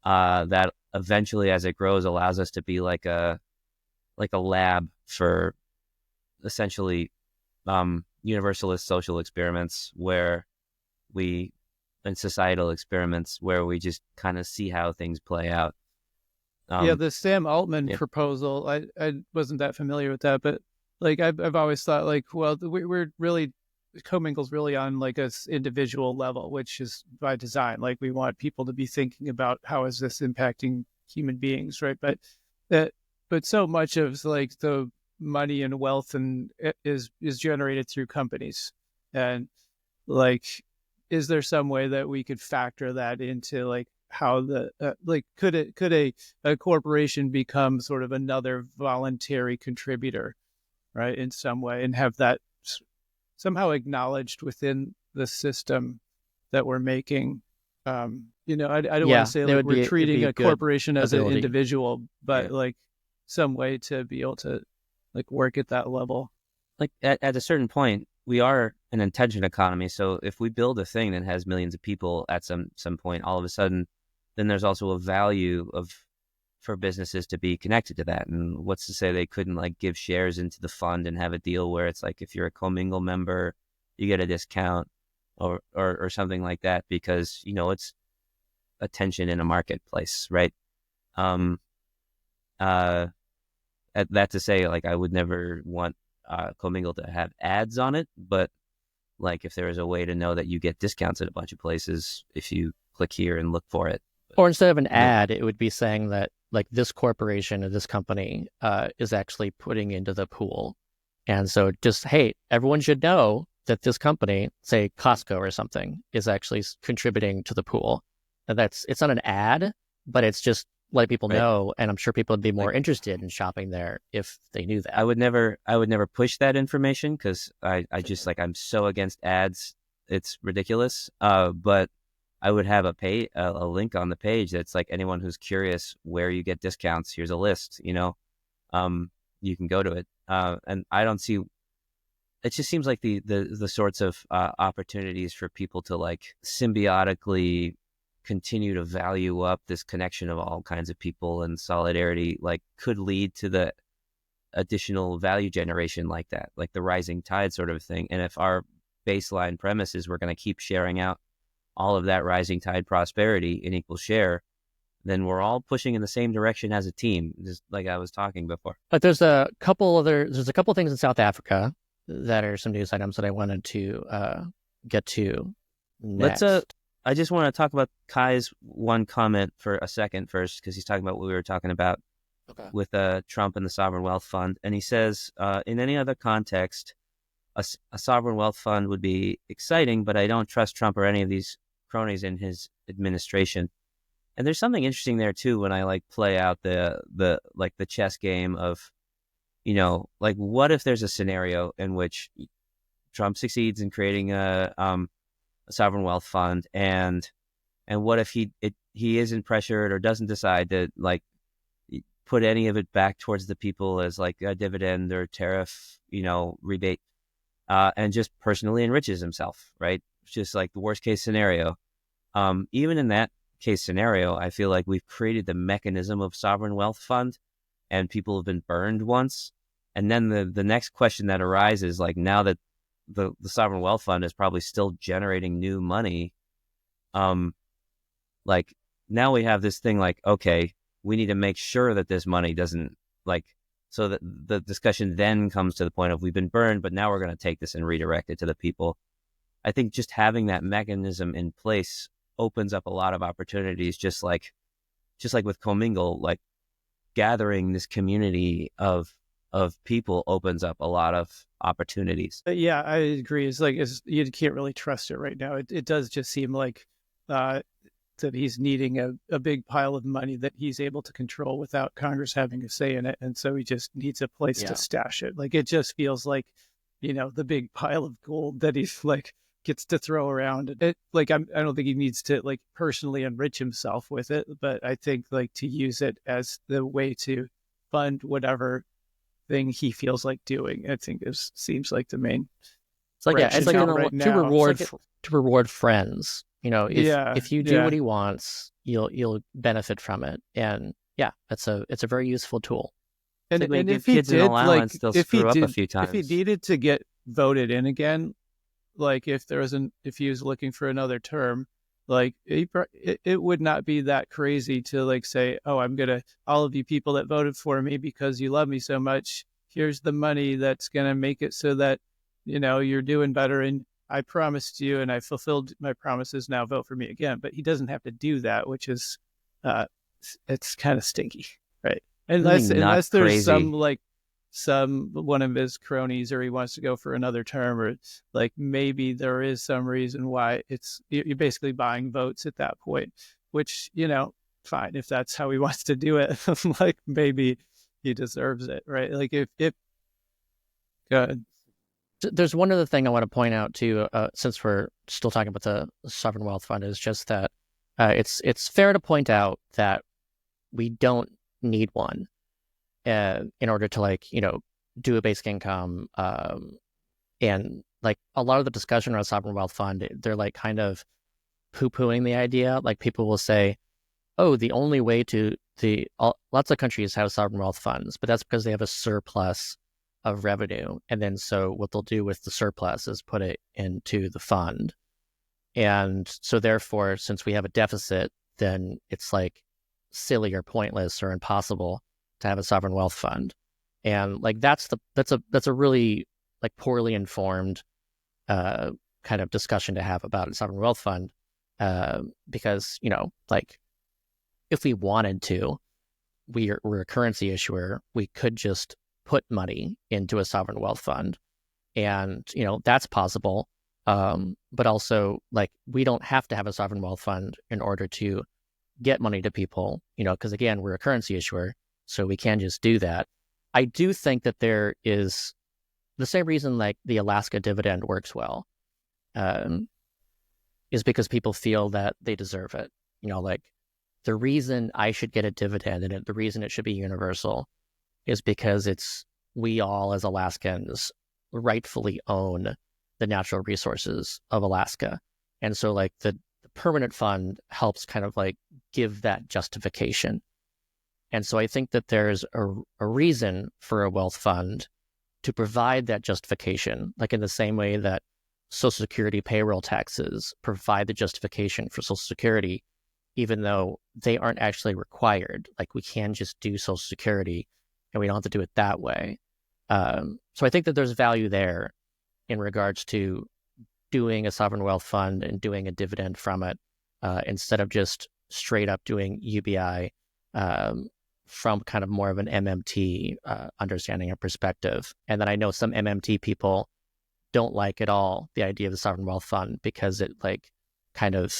that eventually, as it grows, allows us to be like a lab for essentially universalist social experiments and societal experiments where we just kind of see how things play out. The Sam Altman proposal, I wasn't that familiar with that, but I've always thought we're really, commingle's really on like a individual level, which is by design. Like we want people to be thinking about how is this impacting human beings, right? But so much of like the money and wealth and is generated through companies, and is there some way that we could factor that into how the could a corporation become sort of another voluntary contributor, right, in some way, and have that somehow acknowledged within the system that we're making? I don't want to say we're treating a corporation as an individual, but some way to be able to work at that level. At a certain point, we are an intention economy. So if we build a thing that has millions of people at some point, all of a sudden, then there's also a value for businesses to be connected to that. And what's to say they couldn't give shares into the fund and have a deal where it's if you're a commingle member, you get a discount or something like that, because it's attention in a marketplace, right? That to say, I would never want commingle to have ads on it, but if there is a way to know that you get discounts at a bunch of places if you click here and look for it. Or instead of an ad, it would be saying that this corporation or this company is actually putting into the pool. And so just, hey, everyone should know that this company, say Costco or something, is actually contributing to the pool. And it's not an ad, but it's just let people know. And I'm sure people would be more interested in shopping there if they knew that. I would never push that information because I just I'm so against ads. It's ridiculous. But I would have a link on the page that's anyone who's curious where you get discounts, here's a list, you can go to it. And I don't see, it just seems like the sorts of opportunities for people to symbiotically continue to value up this connection of all kinds of people and solidarity, could lead to the additional value generation like that, the rising tide sort of thing. And if our baseline premise is we're going to keep sharing out all of that rising tide prosperity in equal share, then we're all pushing in the same direction as a team, just like I was talking before. But there's a couple things in South Africa that are some news items that I wanted to get to next. I just want to talk about Kai's one comment for a second first, because he's talking about what we were talking about with Trump and the sovereign wealth fund. And he says, in any other context, a sovereign wealth fund would be exciting, but I don't trust Trump or any of these cronies in his administration. And there's something interesting there too when I play out the chess game of, what if there's a scenario in which Trump succeeds in creating a sovereign wealth fund, and what if he isn't pressured or doesn't decide to put any of it back towards the people as a dividend or tariff, rebate, and just personally enriches himself, right? It's just the worst case scenario. Even in that case scenario, I feel like we've created the mechanism of sovereign wealth fund, and people have been burned once. And then the next question that arises, now that the sovereign wealth fund is probably still generating new money, now we have this thing okay, we need to make sure that this money doesn't so that the discussion then comes to the point of we've been burned, but now we're going to take this and redirect it to the people. I think just having that mechanism in place opens up a lot of opportunities, just like with commingle, gathering this community of people opens up a lot of opportunities. Yeah, I agree. You can't really trust it right now. It does just seem that he's needing a big pile of money that he's able to control without Congress having a say in it. And so he just needs a place to stash it. Like, it just feels like, the big pile of gold that he's like gets to throw around. I don't think he needs to like personally enrich himself with it, but I think like to use it as the way to fund whatever thing he feels like doing, I think seems like the main. It's like to reward friends. If you do what he wants, you'll benefit from it, and it's a very useful tool. And if he did, they'll screw up a few times. If he needed to get voted in again, like if he was looking for another term, like it would not be that crazy to like say, oh, all of you people that voted for me because you love me so much, here's the money that's going to make it so that, you're doing better. And I promised you and I fulfilled my promises. Now vote for me again. But he doesn't have to do that, which is, it's kind of stinky, right? Unless there's some one of his cronies, or he wants to go for another term, or like maybe there is some reason why you're basically buying votes at that point, which, fine, if that's how he wants to do it, like maybe he deserves it, right? Like if go ahead. There's one other thing I want to point out too, since we're still talking about the sovereign wealth fund, is just that it's fair to point out that we don't need one in order to do a basic income, and like a lot of the discussion around sovereign wealth fund, they're like kind of poo-pooing the idea. Like people will say, oh, the only way lots of countries have sovereign wealth funds, but that's because they have a surplus of revenue, and then so what they'll do with the surplus is put it into the fund, and so therefore, since we have a deficit, then it's like silly or pointless or impossible to have a sovereign wealth fund. And like that's a really like poorly informed kind of discussion to have about a sovereign wealth fund, because like if we wanted to, we're a currency issuer, we could just put money into a sovereign wealth fund, and that's possible, but also like we don't have to have a sovereign wealth fund in order to get money to people, because again, we're a currency issuer, so we can just do that. I do think that there is the same reason like the Alaska dividend works well, is because people feel that they deserve it. Like the reason I should get a dividend and the reason it should be universal is because we all as Alaskans rightfully own the natural resources of Alaska. And so like the permanent fund helps kind of like give that justification. And so I think that there's a reason for a wealth fund to provide that justification, like in the same way that Social Security payroll taxes provide the justification for Social Security, even though they aren't actually required. Like we can just do Social Security and we don't have to do it that way. So I think that there's value there in regards to doing a sovereign wealth fund and doing a dividend from it, instead of just straight up doing UBI from kind of more of an MMT understanding or perspective. And then I know some MMT people don't like at all the idea of the sovereign wealth fund because it like kind of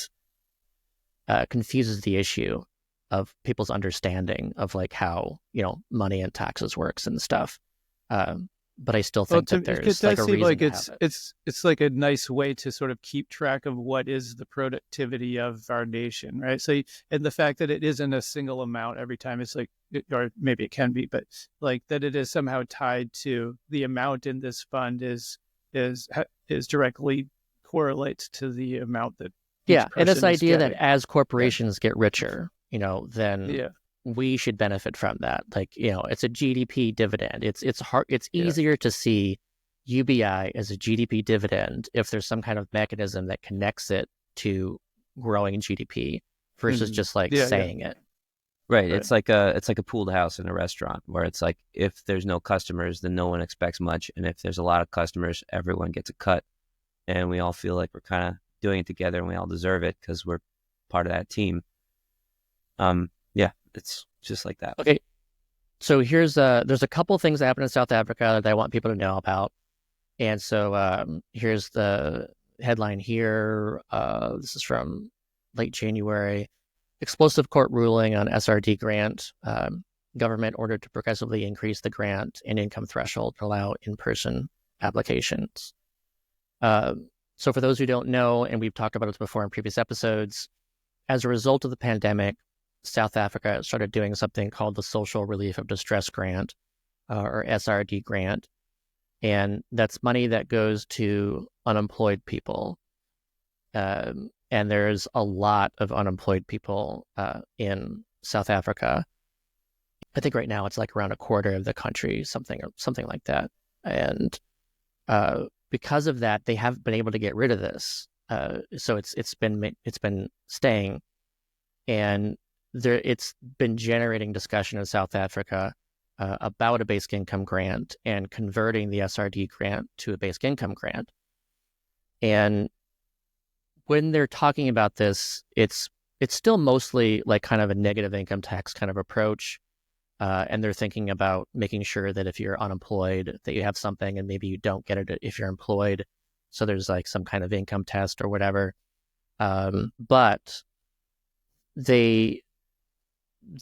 confuses the issue of people's understanding of like how money and taxes works and stuff. But I still think that there's like a reason like to have it. It's like a nice way to sort of keep track of what is the productivity of our nation, right? So, and the fact that it isn't a single amount every time, it's like, or maybe it can be, but like that it is somehow tied to the amount in this fund is directly correlates to the amount that and this idea that as corporations get richer, then we should benefit from that. Like, it's a GDP dividend. It's hard. It's easier to see UBI as a GDP dividend if there's some kind of mechanism that connects it to growing GDP versus just like saying it. Right. It's like a pooled house in a restaurant where it's like if there's no customers, then no one expects much, and if there's a lot of customers, everyone gets a cut, and we all feel like we're kind of doing it together, and we all deserve it because we're part of that team. It's just like that. Okay. So there's a couple of things that happen in South Africa that I want people to know about. And so here's the headline here. This is from late January. Explosive court ruling on SRD grant. Government ordered to progressively increase the grant and income threshold to allow in-person applications. So for those who don't know, and we've talked about it before in previous episodes, as a result of the pandemic, South Africa started doing something called the Social Relief of Distress Grant, or SRD grant. And that's money that goes to unemployed people. And there's a lot of unemployed people in South Africa. I think right now it's like around a quarter of the country, something like that. And because of that, they have been able to get rid of this. So it's been staying, and it's been generating discussion in South Africa about a basic income grant and converting the SRD grant to a basic income grant. And when they're talking about this, it's still mostly like kind of a negative income tax kind of approach. And they're thinking about making sure that if you're unemployed, that you have something, and maybe you don't get it if you're employed. So there's like some kind of income test or whatever. But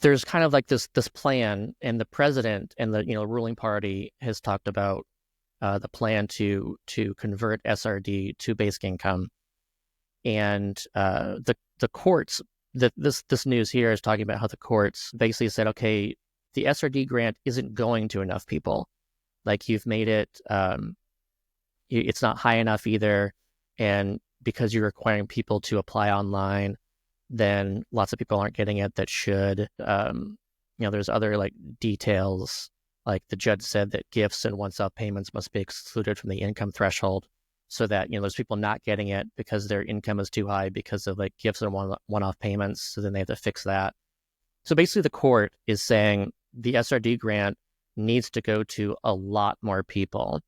there's kind of like this plan, and the president and the ruling party has talked about the plan to convert SRD to basic income, and the courts. This news here is talking about how the courts basically said, okay, the SRD grant isn't going to enough people. Like, you've made it, it's not high enough either, and because you're requiring people to apply online, then lots of people aren't getting it that should. There's other like details, like the judge said that gifts and once-off payments must be excluded from the income threshold, so that there's people not getting it because their income is too high because of like gifts and one-off payments. So then they have to fix that. So basically, the court is saying the SRD grant needs to go to a lot more people,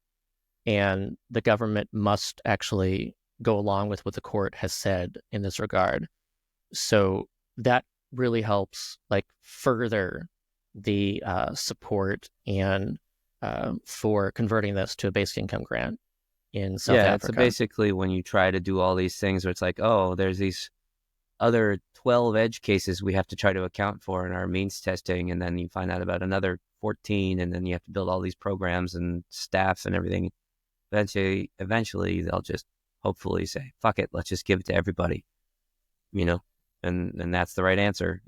and the government must actually go along with what the court has said in this regard. So that really helps like further the support and for converting this to a basic income grant in South Africa. So basically when you try to do all these things where it's like, oh, there's these other 12 edge cases we have to try to account for in our means testing, and then you find out about another 14, and then you have to build all these programs and staff and everything. Eventually they'll just hopefully say, fuck it, let's just give it to everybody, and that's the right answer,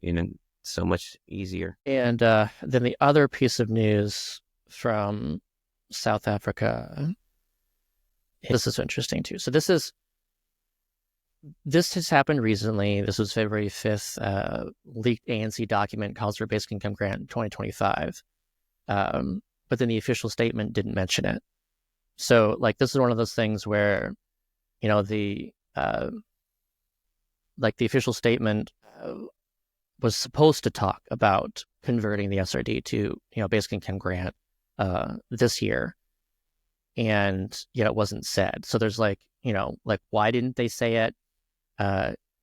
so much easier. And then the other piece of news from South Africa, this is interesting too. So this has happened recently. This was February 5th. Leaked ANC document calls for a basic income grant in 2025. But then the official statement didn't mention it. So like, this is one of those things where, the official statement was supposed to talk about converting the SRD to, basic income grant this year. And yet it wasn't said. So there's why didn't they say it?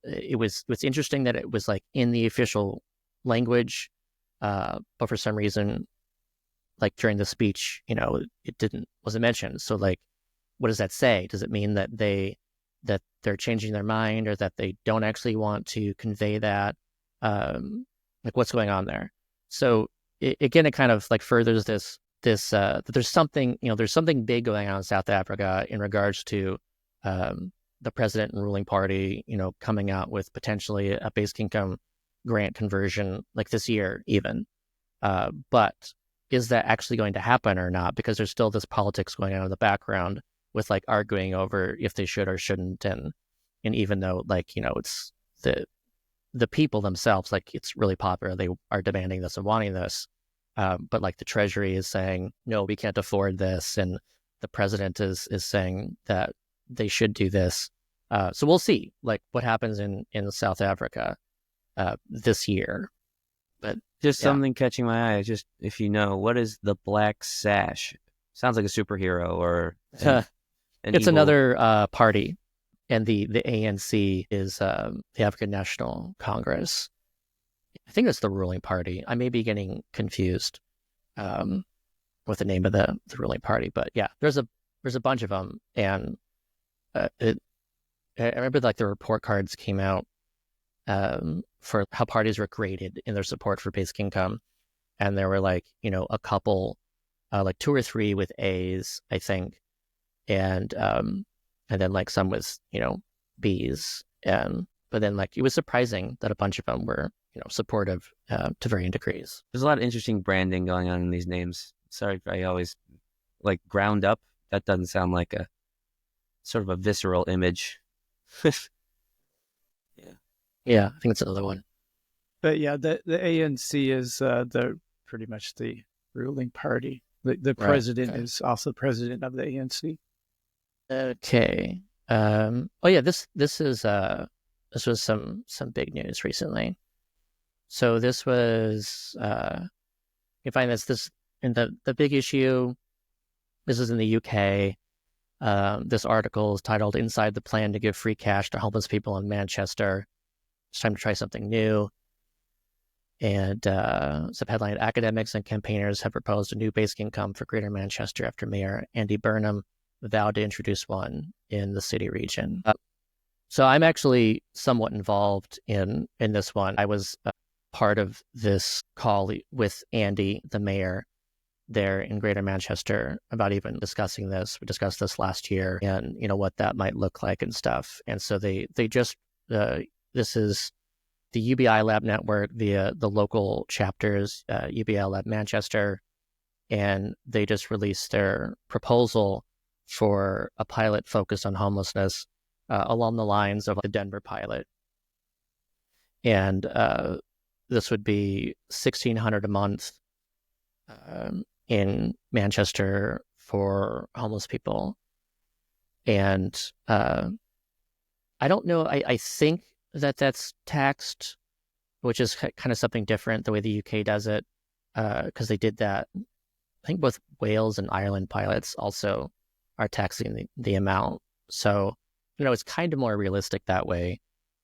It's interesting that it was like in the official language, but for some reason, like during the speech, it wasn't mentioned. So like, what does that say? Does it mean that they're changing their mind, or that they don't actually want to convey that? Like, what's going on there? So it kind of like furthers this that there's something big going on in South Africa in regards to the president and ruling party, coming out with potentially a basic income grant conversion like this year even. But is that actually going to happen or not? Because there's still this politics going on in the background with like arguing over if they should or shouldn't. And even though it's the people themselves, like it's really popular, they are demanding this and wanting this. But like the Treasury is saying, no, we can't afford this. And the president is saying that they should do this. So we'll see like what happens in South Africa this year. But just something catching my eye is just, if what is the Black Sash? Sounds like a superhero or it's another party. And the ANC is the African National Congress. I think it's the ruling party. I may be getting confused with the name of the ruling party, but yeah, there's a bunch of them, and I remember like the report cards came out for how parties were created in their support for basic income. And there were like, a couple, like 2 or 3 with A's, I think. And then like some with, B's. But then like, it was surprising that a bunch of them were, supportive to varying degrees. There's a lot of interesting branding going on in these names. Sorry, I always like ground up. That doesn't sound like a sort of a visceral image. Yeah, I think it's another one. But yeah, the ANC is the pretty much the ruling party. The president is also president of the ANC. Okay. Oh yeah, this was some big news recently. So this was you find this in the big issue. This is in the UK. This article is titled "Inside the Plan to Give Free Cash to Homeless People in Manchester." It's time to try something new. And subheadline: Academics and campaigners have proposed a new basic income for Greater Manchester after Mayor Andy Burnham vowed to introduce one in the city region. So I'm actually somewhat involved in this one. I was part of this call with Andy, the mayor, there in Greater Manchester about even discussing this. We discussed this last year and, what that might look like and stuff. And so they just, this is the UBI Lab Network via the local chapters, UBI Lab Manchester, and they just released their proposal for a pilot focused on homelessness along the lines of the Denver pilot. And this would be $1,600 a month in Manchester for homeless people. And I don't know, I think that's taxed, which is kind of something different the way the UK does it, because they did that. I think both Wales and Ireland pilots also are taxing the amount. So, it's kind of more realistic that way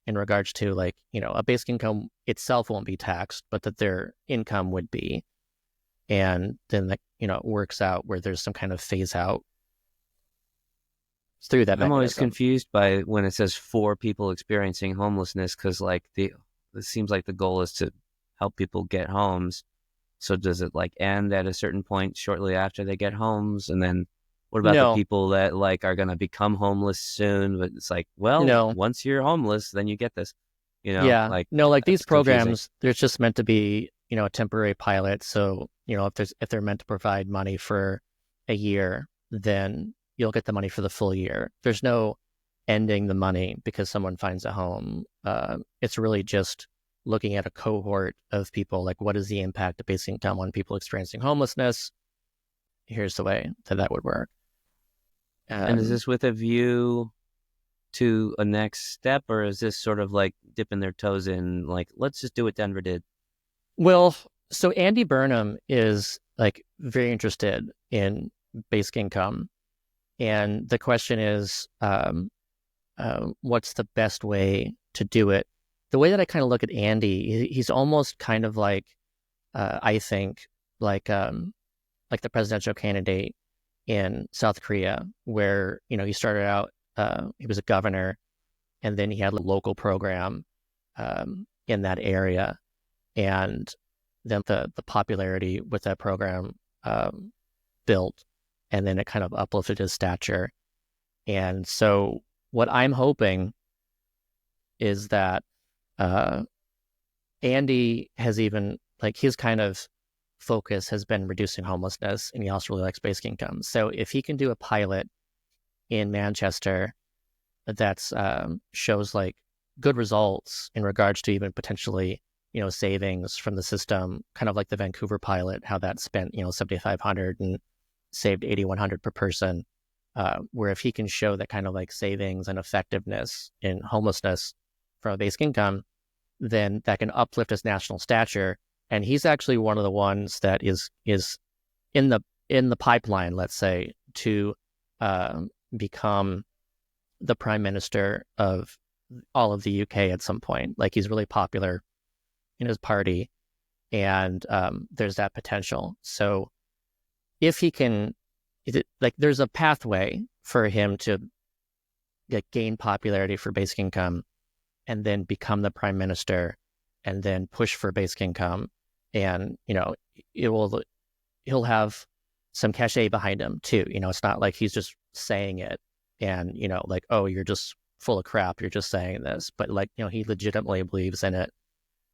in regards to like, a basic income itself won't be taxed, but that their income would be. And then that, it works out where there's some kind of phase out through that mechanism. I'm always confused by when it says for people experiencing homelessness, because like it seems like the goal is to help people get homes. So does it like end at a certain point shortly after they get homes? And then what about the people that like are going to become homeless soon? But it's like, well, once you're homeless, then you get this, like these programs, they're just meant to be, a temporary pilot. So, if they're meant to provide money for a year, then you'll get the money for the full year. There's no ending the money because someone finds a home. It's really just looking at a cohort of people, like what is the impact of basic income on people experiencing homelessness? Here's the way that would work. And is this with a view to a next step, or is this sort of like dipping their toes in, like, let's just do what Denver did? Well, so Andy Burnham is like very interested in basic income. And the question is, what's the best way to do it? The way that I kind of look at Andy, he's almost kind of like, I think, like the presidential candidate in South Korea, where, he started out, he was a governor, and then he had a local program in that area. And then the popularity with that program built, and then it kind of uplifted his stature. And so what I'm hoping is that Andy has even, like, his kind of focus has been reducing homelessness, and he also really likes basic income. So if he can do a pilot in Manchester that's shows like good results in regards to even potentially, savings from the system, kind of like the Vancouver pilot, how that spent, $7,500 and saved $8,100 per person, where if he can show that kind of like savings and effectiveness in homelessness from a basic income, then that can uplift his national stature. And he's actually one of the ones that is in the pipeline, let's say, to become the prime minister of all of the UK at some point. Like, he's really popular in his party, and there's that potential. So if he can, there's a pathway for him to gain popularity for basic income and then become the prime minister and then push for basic income. And, he'll have some cachet behind him too. It's not like he's just saying it and, like, oh, you're just full of crap. You're just saying this, but like, he legitimately believes in it.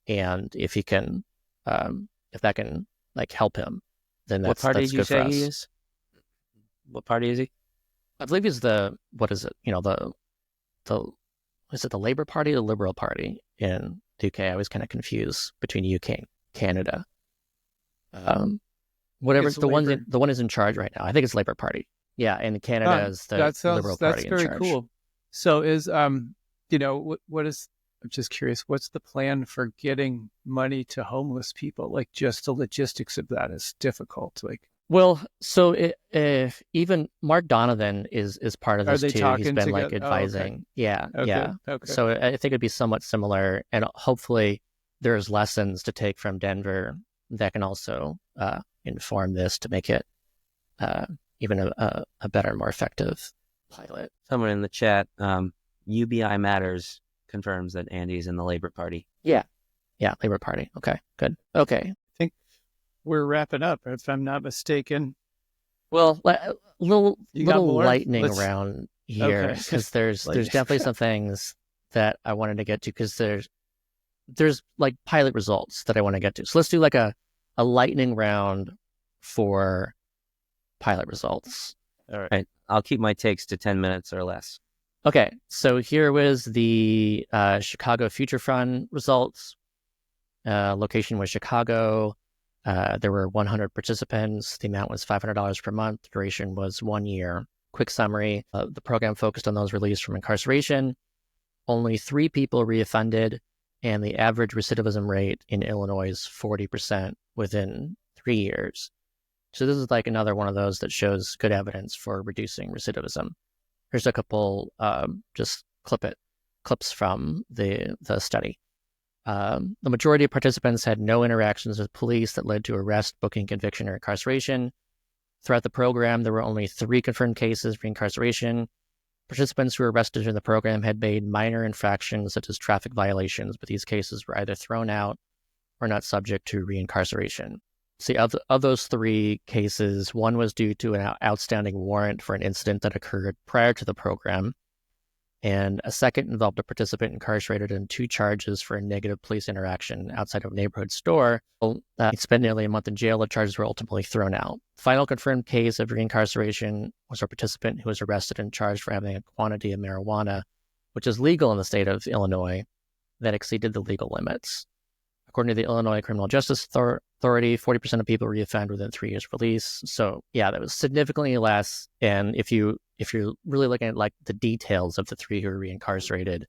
And if he can, if that can like help him, then What that's party that's did you good for say us. he is? What party is he? I believe he's what is it? Is it the Labour Party or the Liberal Party in the UK? I was kind of confused between UK and Canada. Whatever It's the Labour. one is in charge right now. I think it's Labour Party. Yeah, and Canada is the Liberal Party That's very in charge. cool. So is what is, I'm just curious, what's the plan for getting money to homeless people? Like, just the logistics of that is difficult. Like, Well, so even Mark Donovan is part of are this they too. He's talking been like together? Oh, okay. advising. Yeah, Okay. yeah. Okay. So I think it'd be somewhat similar, and hopefully there's lessons to take from Denver that can also inform this to make it even a better, more effective pilot. Someone in the chat, UBI Matters confirms that Andy's in the Labor Party. Yeah, Labor Party. Okay, good. Okay. I think we're wrapping up, if I'm not mistaken. Well, little more? lightning Let's- round here, Okay. because there's Lightning. definitely some things that I wanted to get to, because there's like pilot results that I want to get to. So let's do like a lightning round for pilot results. All right. I'll keep my takes to 10 minutes or less. Okay, so here was the Chicago Future Fund results. Location was Chicago. There were 100 participants. The amount was $500 per month. Duration was 1 year. Quick summary. The program focused on those released from incarceration. Only 3 people reoffended, and the average recidivism rate in Illinois is 40% within 3 years. So this is like another one of those that shows good evidence for reducing recidivism. Here's a couple just clips from the study. The majority of participants had no interactions with police that led to arrest, booking, conviction, or incarceration. Throughout the program, there were only 3 confirmed cases of reincarceration. Participants who were arrested in the program had made minor infractions such as traffic violations, but these cases were either thrown out or not subject to reincarceration. See, of those 3 cases, one was due to an outstanding warrant for an incident that occurred prior to the program, and a second involved a participant incarcerated in 2 charges for a negative police interaction outside of a neighborhood store. He spent nearly a month in jail. The charges were ultimately thrown out. Final confirmed case of reincarceration was a participant who was arrested and charged for having a quantity of marijuana, which is legal in the state of Illinois, that exceeded the legal limits. According to the Illinois Criminal Justice Authority, 40% of people reoffend within 3 years release. So yeah, that was significantly less. And if you're really looking at like the details of the 3 who were reincarcerated,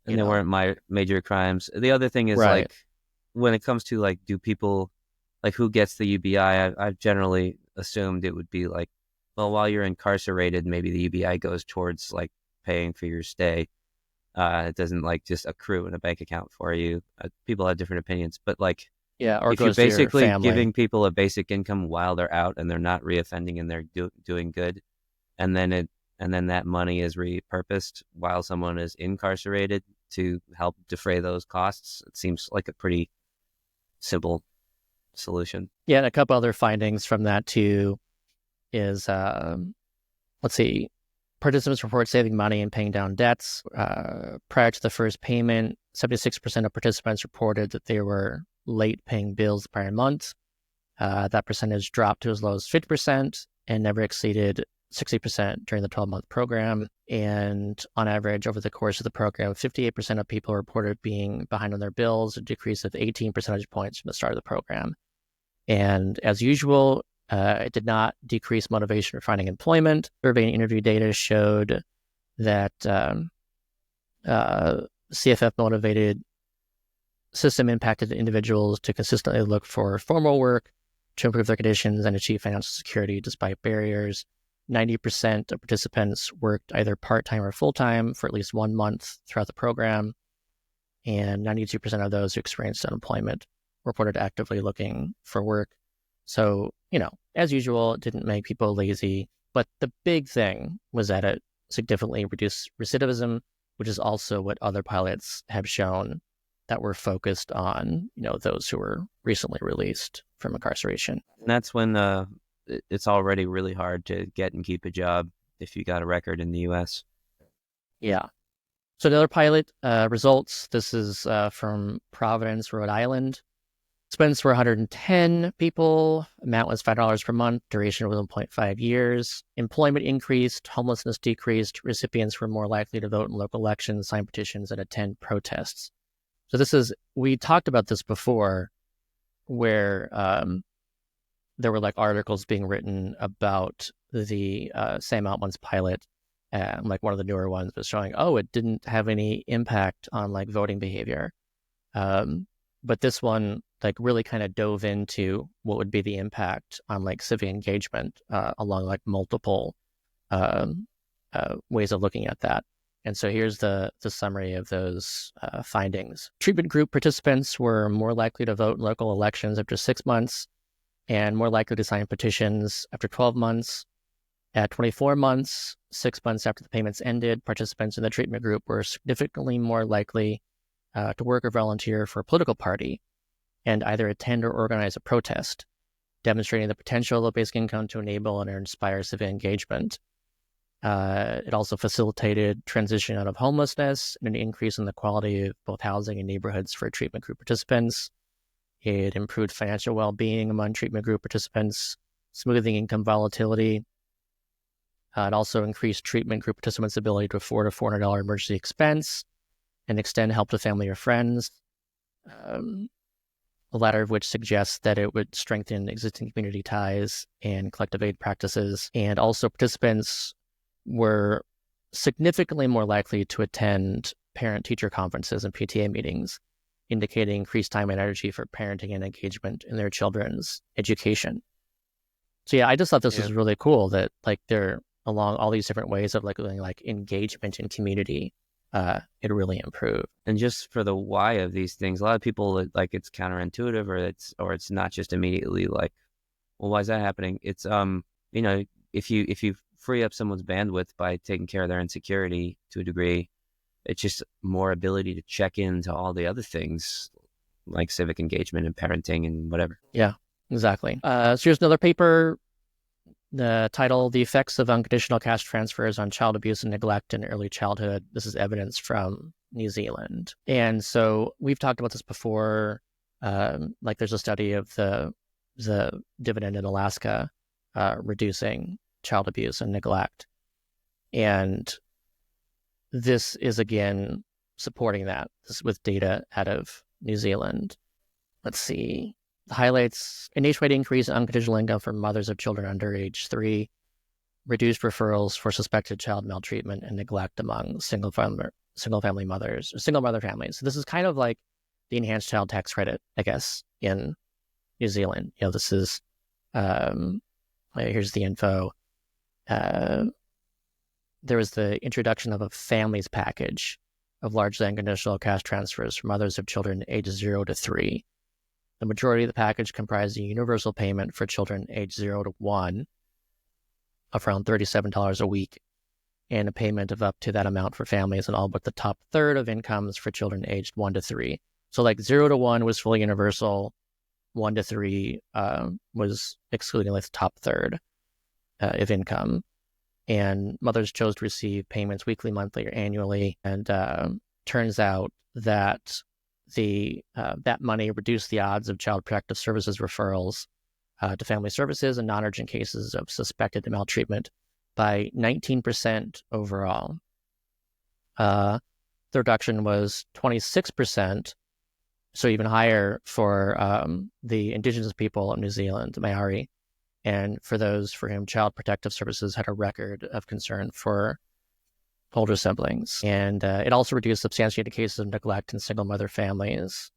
And they weren't my major crimes. The other thing is like, when it comes to like, do people, like who gets the UBI, I've generally assumed it would be like, well, while you're incarcerated, maybe the UBI goes towards like paying for your stay. It doesn't like just accrue in a bank account for you. People have different opinions, but like, or if you're goes to your basically family. giving people a basic income while they're out and they're not reoffending and they're doing good, and then that money is repurposed while someone is incarcerated to help defray those costs, it seems like a pretty simple solution. Yeah, and a couple other findings from that too is, let's see, participants report saving money and paying down debts. Prior to the first payment, 76% of participants reported that they were late paying bills the prior month. That percentage dropped to as low as 50% and never exceeded 60% during the 12-month program. And on average, over the course of the program, 58% of people reported being behind on their bills, a decrease of 18 percentage points from the start of the program. And as usual, it did not decrease motivation for finding employment. Survey and interview data showed that CFF motivated system impacted individuals to consistently look for formal work to improve their conditions and achieve financial security despite barriers. 90% of participants worked either part-time or full-time for at least 1 month throughout the program, and 92% of those who experienced unemployment reported actively looking for work. So, as usual, it didn't make people lazy, but the big thing was that it significantly reduced recidivism. which is also what other pilots have shown that were focused on, those who were recently released from incarceration. And that's when it's already really hard to get and keep a job if you got a record in the U.S. Yeah. So another pilot results, this is from Providence, Rhode Island. Expense were 110 people. Amount was $5 per month. Duration was 1.5 years. Employment increased. Homelessness decreased. Recipients were more likely to vote in local elections, sign petitions, and attend protests. So we talked about this before, where there were like articles being written about the Sam Altman's pilot, like one of the newer ones was showing, it didn't have any impact on like voting behavior. But this one like really kind of dove into what would be the impact on like civic engagement along like multiple ways of looking at that. And so here's the summary of those findings. Treatment group participants were more likely to vote in local elections after 6 months and more likely to sign petitions after 12 months. At 24 months, 6 months after the payments ended, participants in the treatment group were significantly more likely to work or volunteer for a political party and either attend or organize a protest, demonstrating the potential of basic income to enable and inspire civic engagement. It also facilitated transition out of homelessness and an increase in the quality of both housing and neighborhoods for treatment group participants. It improved financial well-being among treatment group participants, smoothing income volatility. It also increased treatment group participants' ability to afford a $400 emergency expense and extend help to family or friends. The latter of which suggests that it would strengthen existing community ties and collective aid practices. And also participants were significantly more likely to attend parent-teacher conferences and PTA meetings, indicating increased time and energy for parenting and engagement in their children's education. So yeah, I just thought this was really cool that like they're along all these different ways of like engagement in community. It really improved. And just for the why of these things, a lot of people like it's counterintuitive or it's not just immediately like, well, why is that happening? It's if you free up someone's bandwidth by taking care of their insecurity to a degree, it's just more ability to check into all the other things like civic engagement and parenting and whatever. Yeah, exactly. So here's another paper. The title, The Effects of Unconditional Cash Transfers on Child Abuse and Neglect in Early Childhood. This is evidence from New Zealand. And so we've talked about this before. Like there's a study of the dividend in Alaska reducing child abuse and neglect. And this is, again, supporting that. This is with data out of New Zealand. Let's see. The highlights a nationwide increase in unconditional income for mothers of children under age 3, reduced referrals for suspected child maltreatment and neglect among single family mothers, or single mother families. So this is kind of like the enhanced child tax credit, I guess, in New Zealand. This is, here's the info. There was the introduction of a families package of largely unconditional cash transfers for mothers of children ages 0 to 3. The majority of the package comprised a universal payment for children aged 0 to 1 of around $37 a week, and a payment of up to that amount for families in all but the top third of incomes for children aged 1 to 3. So like 0 to 1 was fully universal, 1 to 3 was excluding like the top third of income. And mothers chose to receive payments weekly, monthly, or annually. And turns out that that money reduced the odds of Child Protective Services referrals to family services and non-urgent cases of suspected maltreatment by 19% overall. The reduction was 26%, so even higher for the Indigenous people of New Zealand, Maori, and for those for whom Child Protective Services had a record of concern for older siblings. And it also reduced substantiated cases of neglect in single mother families.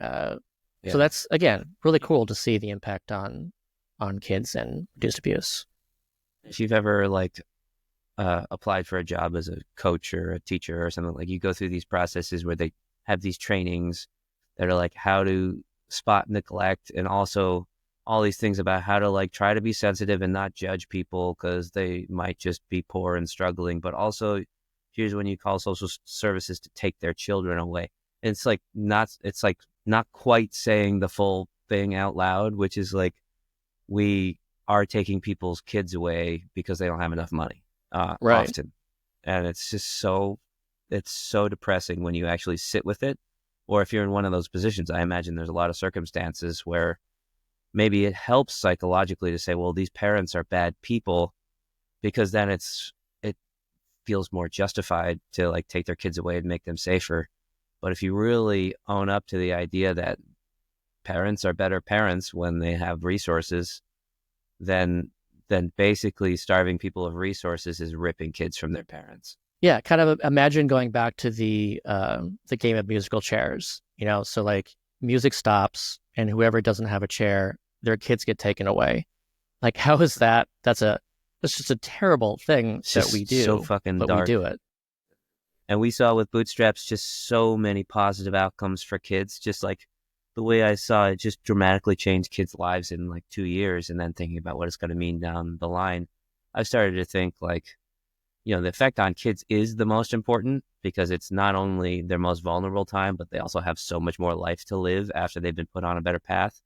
So that's, again, really cool to see the impact on kids and reduced abuse. If you've ever applied for a job as a coach or a teacher or something, like you go through these processes where they have these trainings that are like how to spot neglect, and also all these things about how to try to be sensitive and not judge people because they might just be poor and struggling, but also here's when you call social services to take their children away. And it's like not quite saying the full thing out loud, which is like, we are taking people's kids away because they don't have enough money, Right. often. And it's just so depressing when you actually sit with it. Or if you're in one of those positions, I imagine there's a lot of circumstances where maybe it helps psychologically to say, well, these parents are bad people, because then it feels more justified to like take their kids away and make them safer. But if you really own up to the idea that parents are better parents when they have resources, then basically starving people of resources is ripping kids from their parents. Yeah, kind of imagine going back to the game of musical chairs. So like music stops, and whoever doesn't have a chair, their kids get taken away. Like, how is that? That's just a terrible thing that we do. So fucking but dark. We do it. And we saw with Bootstraps just so many positive outcomes for kids. Just like the way I saw it just dramatically changed kids' lives in like 2 years. And then thinking about what it's going to mean down the line, I started to think like, the effect on kids is the most important, because it's not only their most vulnerable time, but they also have so much more life to live after they've been put on a better path.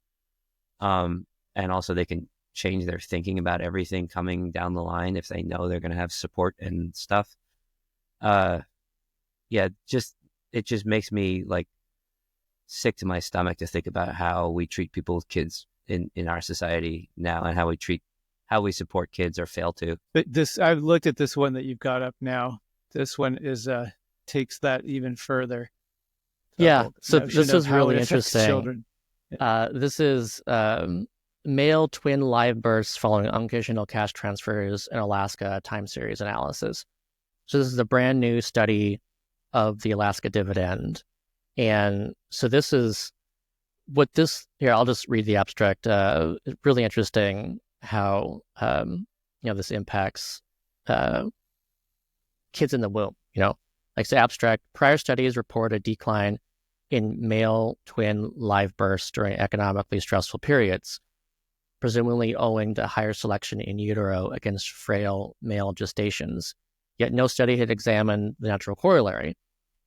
And also they can change their thinking about everything coming down the line if they know they're going to have support and stuff. It just makes me like sick to my stomach to think about how we treat people with kids in our society now, and how we support kids or fail to. But I've looked at this one that you've got up now. This one takes that even further. Yeah. So this is how really it affects interesting. children. This is male twin live births following unconditional cash transfers in Alaska time series analysis. So this is a brand new study of the Alaska dividend. And so this is what this, here, I'll just read the abstract. Really interesting how, this impacts kids in the womb, like the abstract. Prior studies report a decline in male twin live births during economically stressful periods, presumably owing to higher selection in utero against frail male gestations. Yet no study had examined the natural corollary,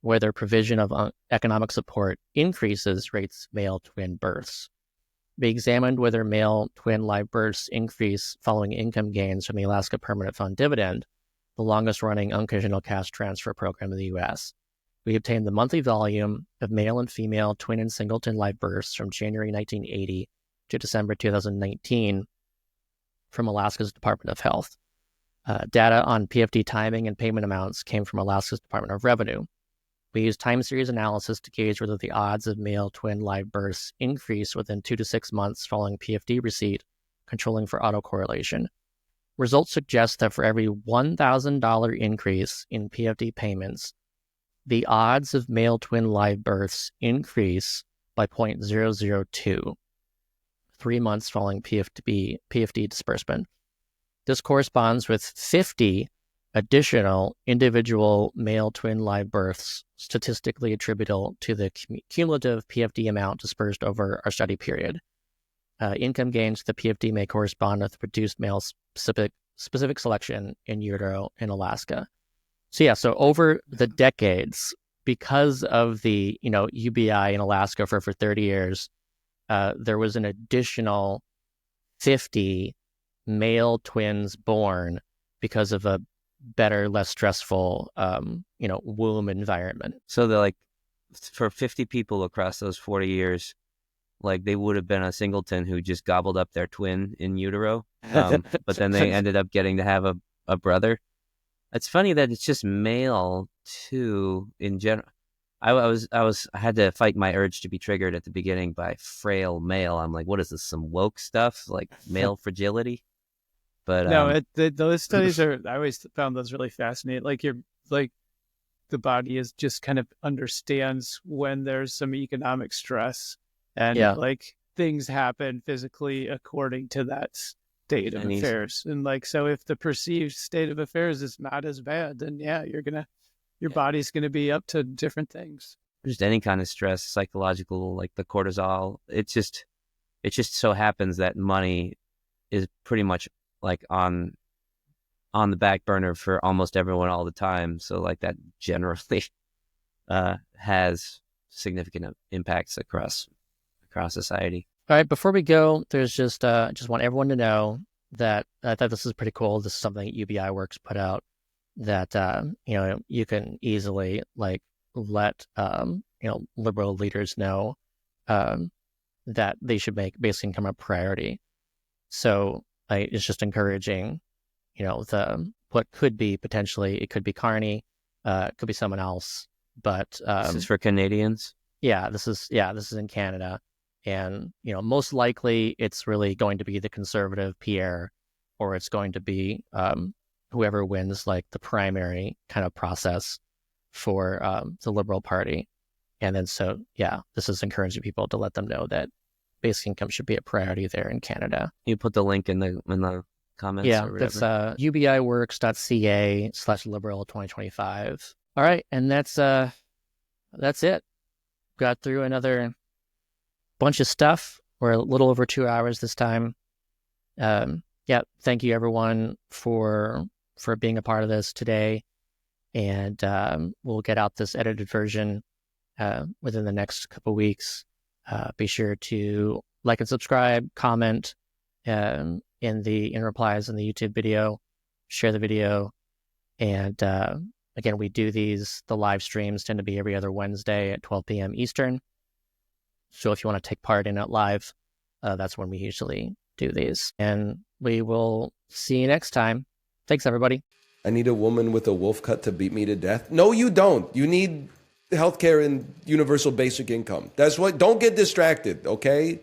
whether provision of economic support increases rates of male twin births. We examined whether male twin live births increase following income gains from the Alaska Permanent Fund dividend, the longest running unconditional cash transfer program in the U.S. We obtained the monthly volume of male and female twin and singleton live births from January 1980 to December 2019 from Alaska's Department of Health. Data on PFD timing and payment amounts came from Alaska's Department of Revenue. We used time series analysis to gauge whether the odds of male twin live births increase within 2 to 6 months following PFD receipt, controlling for autocorrelation. Results suggest that for every $1,000 increase in PFD payments, the odds of male twin live births increase by 0.002, 3 months following PFD disbursement. This corresponds with 50 additional individual male twin live births statistically attributable to the cumulative PFD amount dispersed over our study period. Income gains to the PFD may correspond with reduced male specific selection in utero in Alaska. So over the decades, because of the UBI in Alaska for 30 years, there was an additional 50 male twins born because of a better, less stressful, womb environment. So they're like, for 50 people across those 40 years, like they would have been a singleton who just gobbled up their twin in utero, but then they ended up getting to have a brother. It's funny that it's just male too in general. I had to fight my urge to be triggered at the beginning by frail male. I'm like, what is this? Some woke stuff like male fragility? But no, those studies I always found those really fascinating. Like the body is just kind of understands when there's some economic stress and like things happen physically according to that state of affairs. And like, so if the perceived state of affairs is not as bad, then your body's going to be up to different things. Just any kind of stress, psychological, like the cortisol. It just so happens that money is pretty much like on on the back burner for almost everyone all the time. So like that generally has significant impacts across society. All right, before we go, there's just want everyone to know that I thought this is pretty cool. This is something that UBI Works put out that you can easily like let liberal leaders know that they should make basic income a priority. So it's just encouraging, what could be potentially, it could be Carney, it could be someone else, but this is for Canadians. Yeah, this is in Canada. And, most likely it's really going to be the conservative Pierre, or it's going to be whoever wins like the primary kind of process for the Liberal Party. And then this is encouraging people to let them know that basic income should be a priority there in Canada. You put the link in the comments. Yeah, or that's ubiworks.ca/liberal 2025. All right, and that's it. Got through another bunch of stuff. We're a little over 2 hours this time. Thank you everyone for being a part of this today. And we'll get out this edited version within the next couple weeks. Be sure to like and subscribe, comment in replies in the YouTube video, share the video. And again, we do the live streams tend to be every other Wednesday at 12 p.m. Eastern. So if you want to take part in it live, that's when we usually do these. And we will see you next time. Thanks, everybody. I need a woman with a wolf cut to beat me to death. No, you don't. You need healthcare and universal basic income. That's what, don't get distracted, okay?